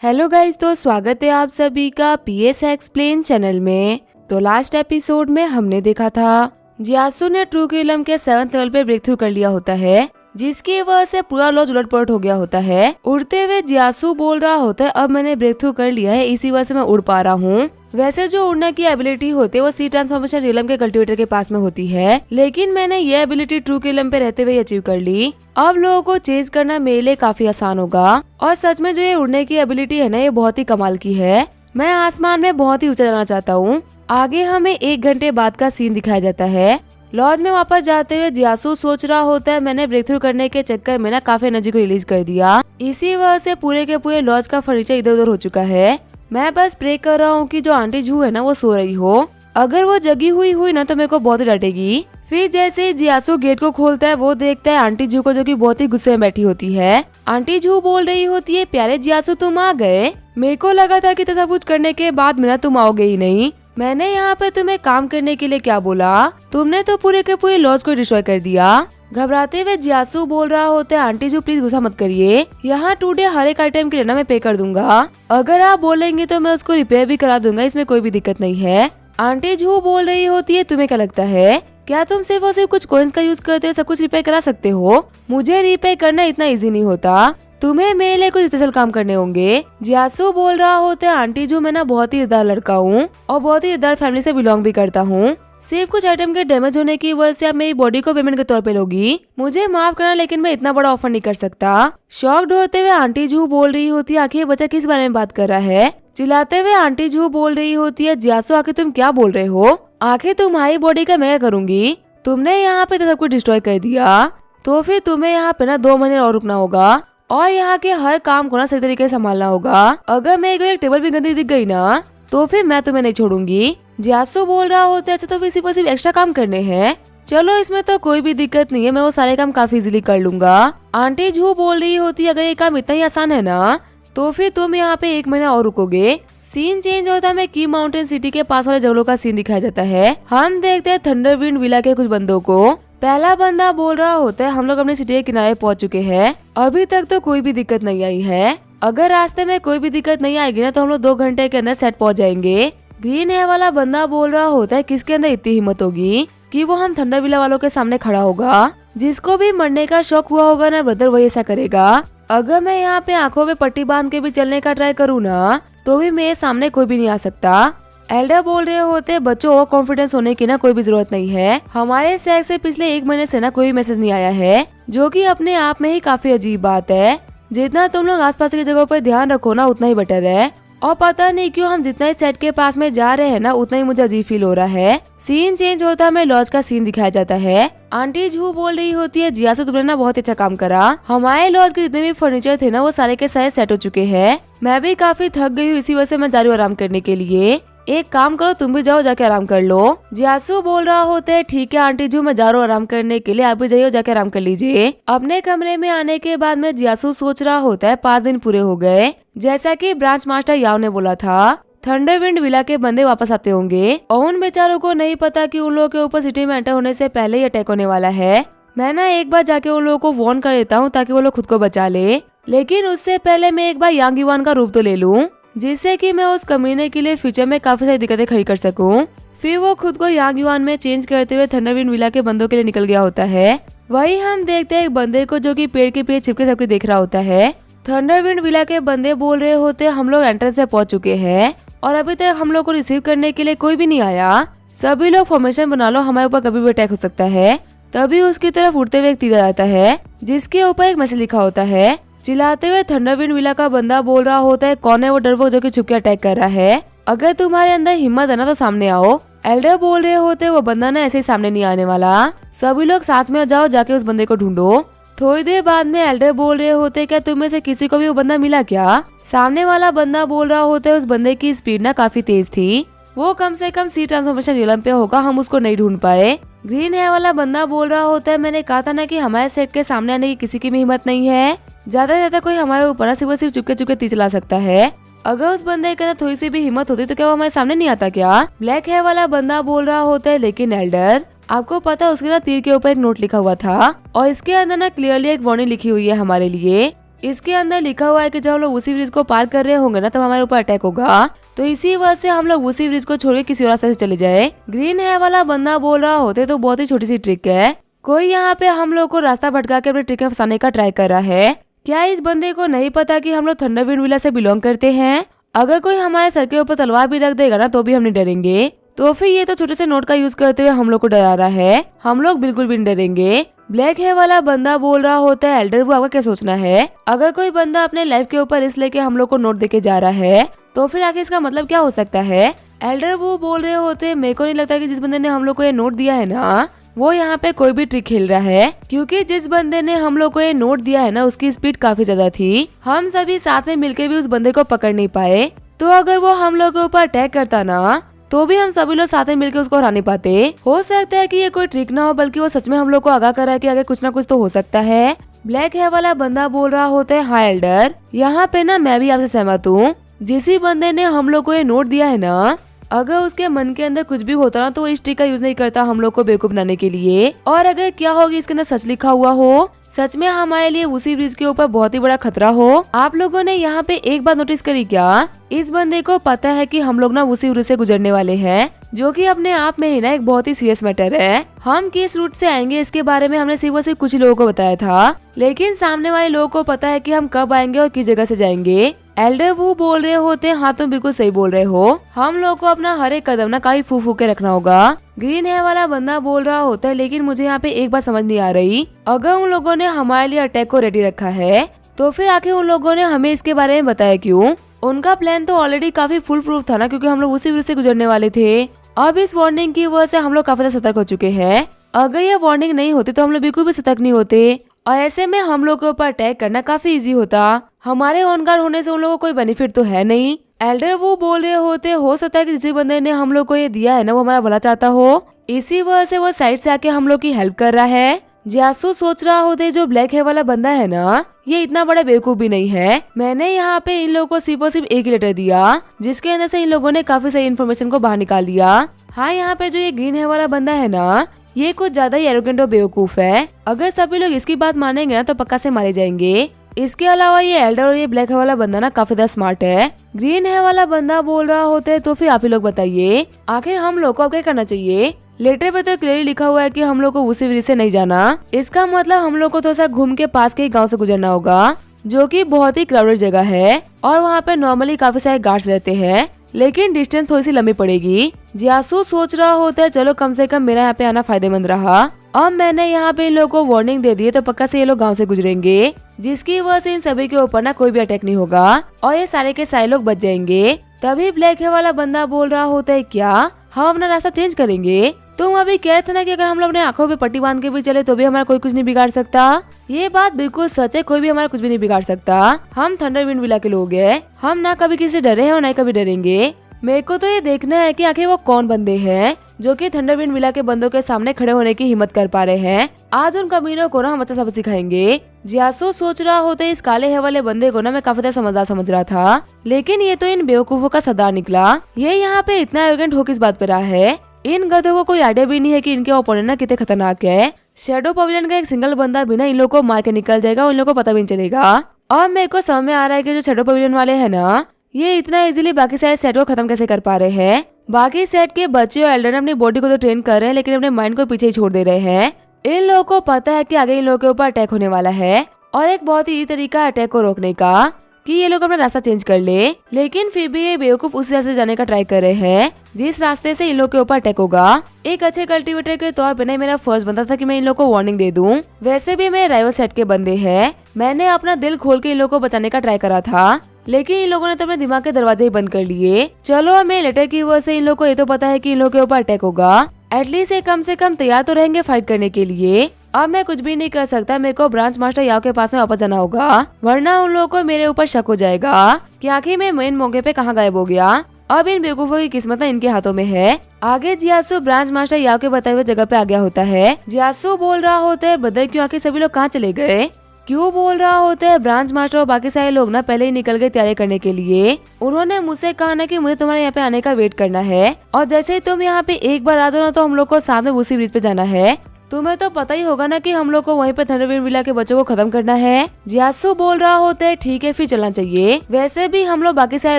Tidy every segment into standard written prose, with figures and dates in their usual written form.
Hello guys, तो स्वागत है आप सभी का पीएस एक्सप्लेन चैनल में। तो लास्ट एपिसोड में हमने देखा था जियासु ने ट्रू किलम के 7th लेवल पे ब्रेक थ्रू कर लिया होता है, जिसकी वजह से पूरा लॉज उलटपलट हो गया होता है। उड़ते हुए जियासु बोल रहा होता है अब मैंने ब्रेक थ्रू कर लिया है, इसी वजह से मैं उड़ पा रहा हूँ। वैसे जो उड़ने की एबिलिटी होती है वो सी ट्रांसफॉर्मेशन रियलम के कल्टीवेटर के पास में होती है, लेकिन मैंने ये एबिलिटी ट्रू किलम पे रहते हुए अचीव कर ली। अब लोगों को चेज करना मेरे लिए काफी आसान होगा। और सच में जो ये उड़ने की एबिलिटी है ना, ये बहुत ही कमाल की है। मैं आसमान में बहुत ही ऊंचा जाना चाहता हूँ। आगे हमें 1 घंटे बाद का सीन दिखाया जाता है। लॉज में वापस जाते हुए जियासु सोच रहा होता है मैंने ब्रेक थ्रू करने के चक्कर में ना काफी एनर्जी को रिलीज कर दिया, इसी वजह से पूरे के पूरे लॉज का फर्नीचर इधर उधर हो चुका है। मैं बस प्रे कर रहा हूँ कि जो आंटी जू है ना वो सो रही हो। अगर वो जगी हुई ना तो मेरे को बहुत ही डांटेगी। फिर जैसे ही जियासु गेट को खोलता है वो देखता है आंटी जू को, जो कि बहुत ही गुस्से में बैठी होती है। आंटी जू बोल रही होती है प्यारे जियासु तुम आ गए। मेरे को लगा था कि तो सब कुछ करने के बाद में ना तुम आओगे ही नहीं। मैंने यहाँ पे तुम्हें काम करने के लिए क्या बोला, तुमने तो पूरे के पूरे लॉज को डिस्ट्रॉय कर दिया। घबराते हुए जियासु बोल रहा होता है आंटी जी प्लीज गुस्सा मत करिए, यहाँ टुडे हर एक आइटम के लिए ना मैं पे कर दूंगा। अगर आप बोलेंगे तो मैं उसको रिपेयर भी करा दूंगा, इसमें कोई भी दिक्कत नहीं है। आंटी जू बोल रही होती है तुम्हें क्या लगता है क्या तुम सिर्फ और सिर्फ कुछ कॉइन्स का यूज करते हो सब कुछ रिपेयर करा सकते हो? मुझे रिपेयर करना इतना इजी नहीं होता, तुम्हें मेरे लिए कुछ स्पेशल काम करने होंगे। जियासु बोल रहा होता है आंटी जू मैं ना बहुत ही इज्जतदार लड़का हूँ और बहुत ही इज्जतदार फैमिली से बिलोंग भी करता हूँ। सिर्फ कुछ आइटम के डैमेज होने की वजह से आप मेरी बॉडी को पेमेंट के तौर पे लोगी, मुझे माफ करना लेकिन मैं इतना बड़ा ऑफर नहीं कर सकता। शॉक्ड होते हुए आंटी जू बोल रही होती है आखिर बच्चा किस बारे में बात कर रहा है। चिल्लाते हुए आंटी जू बोल रही होती है जियासु आखिर तुम क्या बोल रहे हो, आखिर तुम्हारी बॉडी का मैं करूंगी, तुमने यहाँ पे तो सब कुछ डिस्ट्रॉय कर दिया, तो फिर तुम्हें यहाँ पे ना 2 महीने और रुकना होगा और यहाँ के हर काम को ना सही तरीके से संभालना होगा। अगर मेरे को एक टेबल भी गंदी दिख गई ना तो फिर मैं तुम्हें नहीं छोड़ूंगी। जियासु बोल रहा होता है अच्छा तो इसी पर सिर्फ एक्स्ट्रा काम करने हैं, चलो इसमें तो कोई भी दिक्कत नहीं है, मैं वो सारे काम काफी इजीली कर लूंगा। आंटी जू बोल रही होती है अगर ये काम इतना ही आसान है ना तो फिर तुम यहाँ पे 1 महीना और रुकोगे। सीन चेंज होता है, मैं की माउंटेन सिटी के पास वाले जंगलों का सीन दिखाया जाता है। हम देखते हैं थंडरविंड विला के कुछ बंदों को। पहला बंदा बोल रहा होता है हम लोग अपने सिटी के किनारे पहुंच चुके हैं, अभी तक तो कोई भी दिक्कत नहीं आई है, अगर रास्ते में कोई भी दिक्कत नहीं आएगी ना तो हम लोग 2 घंटे के अंदर सेट पहुंच जाएंगे। ग्रीन है वाला बंदा बोल रहा होता है किसके अंदर इतनी हिम्मत होगी कि वो हम थंडर विला वालों के सामने खड़ा होगा, जिसको भी मरने का शौक हुआ होगा ना ब्रदर वही ऐसा करेगा। अगर मैं यहाँ पे आंखों पे पट्टी बांध के भी चलने का ट्राई करूँ ना तो भी मेरे सामने कोई भी नहीं आ सकता। एल्डर बोल रहे होते बच्चों और कॉन्फिडेंस होने की ना कोई भी जरूरत नहीं है, हमारे सेक्स से पिछले 1 महीने से ना कोई मैसेज नहीं आया है, जो कि अपने आप में ही काफी अजीब बात है। जितना तुम लोग आसपास की जगहों पर ध्यान रखो ना उतना ही बेटर है। और पता नहीं क्यों हम जितना ही सेट के पास में जा रहे हैं ना उतना ही मुझे अजीब फील हो रहा है। सीन चेंज होता है, हमें लॉज का सीन दिखाया जाता है। आंटी जू बोल रही होती है जियासु तुमने ना बहुत अच्छा काम करा, हमारे लॉज के जितने भी फर्नीचर थे ना वो सारे के सारे सेट हो चुके हैं। मैं भी काफी थक गई हूँ, इसी वजह से मैं जा रही हूँ आराम करने के लिए। एक काम करो तुम भी जाओ जाके आराम कर लो। जियासु बोल रहा होता है ठीक है आंटी जू मैं जा रहा हूँ आराम करने के लिए, आप भी जाइए जाके आराम कर लीजिए। अपने कमरे में आने के बाद में जियासु सोच रहा होता है 5 दिन पूरे हो गए, जैसा कि ब्रांच मास्टर याओ ने बोला था थंडरविंड विला के बंदे वापस आते होंगे और उन बेचारों को नहीं पता कि उन लोगों के ऊपर सिटी में एंटर होने से पहले ही अटैक होने वाला है। मैं ना एक बार जाके उन लोगों को वार्न कर देता हूँ ताकि वो लोग खुद को बचा ले, लेकिन उससे पहले मैं एक बार यांग युआन का रूप तो ले लूं, जिससे कि मैं उस कमीने के लिए फ्यूचर में काफी सारी दिक्कतें खड़ी कर सकूं। फिर वो खुद को यांग युआन में चेंज करते हुए थंडरविंड विला के बंदों के लिए निकल गया होता है। वही हम देखते हैं एक बंदे को जो कि पेड़ के पीछे छिपके सबके देख रहा होता है। थंडरविंड विला के बंदे बोल रहे होते हम लोग एंट्रेंस से पहुंच चुके हैं और अभी तक हम लोग को रिसीव करने के लिए कोई भी नहीं आया, सभी लोग फॉर्मेशन बना लो, हमारे ऊपर कभी भी अटैक हो सकता है। तभी उसकी तरफ उड़ते हुए एक तीर आता है जिसके ऊपर एक मैसेज लिखा होता है। चिल्लाते हुए थंडरविंड विला का बंदा बोल रहा होता है कौन है वो डरपोक जो कि छुप के अटैक कर रहा है, अगर तुम्हारे अंदर हिम्मत है ना तो सामने आओ। एल्डर बोल रहे होते वो बंदा ना ऐसे ही सामने नहीं आने वाला, सभी लोग साथ में जाओ जाके उस बंदे को ढूंढो। थोड़ी देर बाद में एल्डर बोल रहे होते क्या तुम में से किसी को भी वो बंदा मिला क्या? सामने वाला बंदा बोल रहा होता है उस बंदे की स्पीड ना काफी तेज थी, वो कम से कम सी ट्रांसफॉर्मेशन रियलम पे होगा, हम उसको नहीं ढूंढ पाए। ग्रीन है वाला बंदा बोल रहा होता है मैंने कहा था ना कि हमारे सेट के सामने आने की किसी की भी हिम्मत नहीं है, ज्यादा से ज्यादा कोई हमारे ऊपर सिर्फ चुपके चुपके तीर चला सकता है, अगर उस बंदे के अंदर थोड़ी सी भी हिम्मत होती तो क्या वो हमारे सामने नहीं आता क्या? ब्लैक है वाला बंदा बोल रहा होता है लेकिन एल्डर आपको पता है उसके ना तीर के ऊपर एक नोट लिखा हुआ था और इसके अंदर ना क्लियरली एक वार्निंग लिखी हुई है हमारे लिए, इसके अंदर लिखा हुआ है कि जब हम लोग उसी ब्रिज को पार कर रहे होंगे ना तब हमारे ऊपर अटैक होगा, तो इसी वजह से हम लोग उसी ब्रिज को छोड़ के किसी और रास्ते से चले जाए। ग्रीन हेयर वाला बंदा बोल रहा होते तो बहुत ही छोटी सी ट्रिक है, कोई यहाँ पे हम लोग को रास्ता भटका के अपने ट्रिक में फंसाने का ट्राई कर रहा है। क्या इस बंदे को नहीं पता कि हम लोग थंडरविंड विला से बिलोंग करते हैं? अगर कोई हमारे सर के ऊपर तलवार भी रख देगा ना तो भी हम नहीं डरेंगे। तो फिर ये तो छोटे से नोट का यूज करते हुए हम लोग को डरा रहा है, हम लोग बिल्कुल भी नहीं डरेंगे। ब्लैक हेयर वाला बंदा बोल रहा होता है एल्डर वो आपका क्या सोचना है? अगर कोई बंदा अपने लाइफ के ऊपर रिस्क लेके हम लोग को नोट देके जा रहा है तो फिर आखिर इसका मतलब क्या हो सकता है? एल्डर वो बोल रहे होते मेरे को नहीं लगता कि जिस बंदे ने हम लोग को ये नोट दिया है ना वो यहाँ पे कोई भी ट्रिक खेल रहा है, क्योंकि जिस बंदे ने हम लोग को ये नोट दिया है ना उसकी स्पीड काफी ज्यादा थी। हम सभी साथ में मिलके भी उस बंदे को पकड़ नहीं पाए, तो अगर वो हम लोग के ऊपर अटैक करता ना तो भी हम सभी लोग साथ में मिलकर उसको हरा नहीं पाते। हो सकता है कि ये कोई ट्रिक ना हो बल्कि वो सच में हम लोग को आगाह कर रहा है कि आगे कुछ ना कुछ तो हो सकता है। ब्लैक हेयर वाला बंदा बोल रहा होता है हाँ एल्डर, यहाँ पे ना मैं भी आपसे सहमत हूँ। जिस बंदे ने हम लोग को ये नोट दिया है ना अगर उसके मन के अंदर कुछ भी होता ना तो वो इस ट्रिक का यूज नहीं करता हम लोग को बेवकूफ बनाने के लिए। और अगर क्या होगी इसके अंदर सच लिखा हुआ हो, सच में हमारे लिए उसी ब्रिज के ऊपर बहुत ही बड़ा खतरा हो। आप लोगों ने यहाँ पे एक बात नोटिस करी क्या? इस बंदे को पता है कि हम लोग ना उसी ब्रिज से गुजरने वाले हैं, जो कि अपने आप में ही ना एक बहुत ही सीरियस मैटर है। हम किस रूट से आएंगे इसके बारे में हमने सिर्फ कुछ ही लोगों को बताया था, लेकिन सामने वाले लोगों को पता है कि हम कब आएंगे और किस जगह से जाएंगे। एल्डर वो बोल रहे होते हैं हाँ तुम बिल्कुल सही बोल रहे हो, हम लोग को अपना हर एक कदम ना काफी फूक फूक के रखना होगा। ग्रीन हेयर वाला बंदा बोल रहा होता है लेकिन मुझे यहाँ पे एक बात समझ नहीं आ रही, अगर उन लोगों ने हमारे लिए अटैक को रेडी रखा है तो फिर आखिर उन लोगों ने हमें इसके बारे में बताया क्यों? उनका प्लान तो ऑलरेडी काफी फुल प्रूफ था ना, क्योंकि हम लोग उसी ब्रिज से गुजरने वाले थे। अब इस वार्निंग की वजह से हम लोग काफी ज्यादा सतर्क हो चुके हैं। अगर ये वार्निंग नहीं होती तो हम लोग बिल्कुल भी सतर्क नहीं होते और ऐसे में हम लोग के ऊपर अटैक करना काफी इजी होता। हमारे ऑन गार्ड होने से उन लोगों को कोई बेनिफिट तो है नहीं। एल्डर वो बोल रहे होते हो सकता है कि जिस बंदे ने हम लोग को ये दिया है ना वो हमारा भला चाहता हो, इसी वजह से वो साइड से आके हम लोग की हेल्प कर रहा है। जियासु सोच रहा होते जो ब्लैक हेयर वाला बंदा है ना ये इतना बड़ा बेवकूफ भी नहीं है। मैंने यहाँ पे इन लोगों को सिर्फ और सिर्फ एक ही लेटर दिया जिसके अंदर से इन लोगों ने काफी सही इन्फॉर्मेशन को बाहर निकाल दिया। हाँ यहाँ पे जो ये ग्रीन हेयर वाला बंदा है ना ये कुछ ज्यादा ही एरोगेंट और बेवकूफ है। अगर सभी लोग इसकी बात मानेंगे ना तो पक्का से मारे जाएंगे। इसके अलावा ये एल्डर और ये ब्लैक हेयर वाला बंदा ना काफी ज्यादा स्मार्ट है। ग्रीन हेयर वाला बंदा बोल रहा होता है तो फिर आप ही लोग बताइए आखिर हम लोग को अब क्या करना चाहिए? लेटर पे तो क्लियरली लिखा हुआ है कि हम लोग को उसी ब्रिज से नहीं जाना। इसका मतलब हम लोग को थोड़ा सा घूम के पास के गांव से गुजरना होगा, जो कि बहुत ही क्राउडेड जगह है और वहाँ पे नॉर्मली काफी सारे गार्ड्स रहते हैं, लेकिन डिस्टेंस थोड़ी सी लंबी पड़ेगी। जियासु सोच रहा होता है चलो कम से कम मेरा यहाँ पे आना फायदेमंद रहा। अब मैंने यहाँ पे इन लोगों को वार्निंग दे दी है तो पक्का से ये लोग गांव से गुजरेंगे, जिसकी वजह से इन सभी के ऊपर ना कोई भी अटैक नहीं होगा और ये सारे के सारे लोग बच जाएंगे। तभी ब्लैक हेयर वाला बंदा बोल रहा होता है क्या हम अपना रास्ता चेंज करेंगे? तुम अभी कह थे ना कि अगर हम लोग अपने आंखों पे पट्टी बांध के भी चले तो भी हमारा कोई कुछ नहीं बिगाड़ सकता। ये बात बिल्कुल सच है, कोई भी हमारा कुछ भी नहीं बिगाड़ सकता। हम थंडरविंड विला के लोग हैं, हम ना कभी किसी से डरे हैं और ना कभी डरेंगे। मेरे को तो ये देखना है कि आखिर वो कौन बंदे हैं जो कि थंडरविंड विला के बंदों के सामने खड़े होने की हिम्मत कर पा रहे हैं। आज उन कमीनों को ना हम अच्छा सबक सिखाएंगे। जियासु सोच रहा होता है इस काले हेयर वाले बंदे को ना मैं काफी समझदार समझ रहा था, लेकिन ये तो इन बेवकूफों का सरदार निकला। ये यहाँ पे इतना एरोगेंट हो किस बात पे रहा है? इन गधों को कोई आइडिया भी नहीं है कि इनके ओपोनेंट ना कितने खतरनाक है। शैडो पवेलियन का एक सिंगल बंदा भी ना इन लोगों को मार के निकल जाएगा और इन लोगों को पता भी नहीं चलेगा। और मेरे को समझ में आ रहा है कि जो शैडो पवेलियन वाले है ना ये इतना इजीली बाकी सारे सेट को खत्म कैसे कर पा रहे हैं। बाकी सेट के बच्चे और एल्डर अपनी बॉडी को तो ट्रेन कर रहे हैं लेकिन अपने माइंड को पीछे ही छोड़ दे रहे हैं। इन लोगों को पता है कि आगे इन लोगों के ऊपर अटैक होने वाला है और एक बहुत ही तरीका अटैक को रोकने का कि ये लोग अपना रास्ता चेंज कर ले, लेकिन फिर भी ये बेवकूफ उस रास्ते जाने का ट्राई कर रहे हैं जिस रास्ते से इन लोग के ऊपर अटैक होगा। एक अच्छे कल्टीवेटर के तौर पे मेरा फर्स्ट बनता था कि मैं इन लोग को वार्निंग दे दूं। वैसे भी मेरे राइवल सेट के बंदे हैं, मैंने अपना दिल खोल के इन लोगों को बचाने का ट्राई करा था, लेकिन इन लोगों ने तो अपने दिमाग के दरवाजे ही बंद कर लिए। चलो हमें लेटर की वजह से इन लोग को ये तो पता है कि इन लोग के ऊपर अटैक होगा, एटलीस्ट ये कम से कम तैयार तो रहेंगे फाइट करने के लिए। अब मैं कुछ भी नहीं कर सकता, मेरे को ब्रांच मास्टर याओ के पास में वापस जाना होगा, वरना उन लोगों को मेरे ऊपर शक हो जाएगा कि आखिर मैं मेन मौके पे कहाँ गायब हो गया। अब इन बेवकूफों की किस्मत इनके हाथों में है। आगे जियासु ब्रांच मास्टर याओ के बताए हुए जगह पे आ गया होता है। जियासु बोल रहा होता है ब्रदर क्यों आखिर सभी लोग कहाँ चले गए? क्यों बोल रहा होता है ब्रांच मास्टर और बाकी सारे लोग ना पहले ही निकल गए तैयारी करने के लिए। उन्होंने मुझसे कहा ना कि मुझे तुम्हारे यहाँ पे आने का वेट करना है और जैसे ही तुम यहाँ पे एक बार आ जाओ ना तो हम लोग को साथ में उसी ब्रिज पे जाना है। तुम्हें तो पता ही होगा ना कि हम लोग को वहीं पे थंडरविंड विला के बच्चों को खत्म करना है। जियासु बोल रहा होता है ठीक है फिर चलना चाहिए, वैसे भी हम लोग बाकी सारे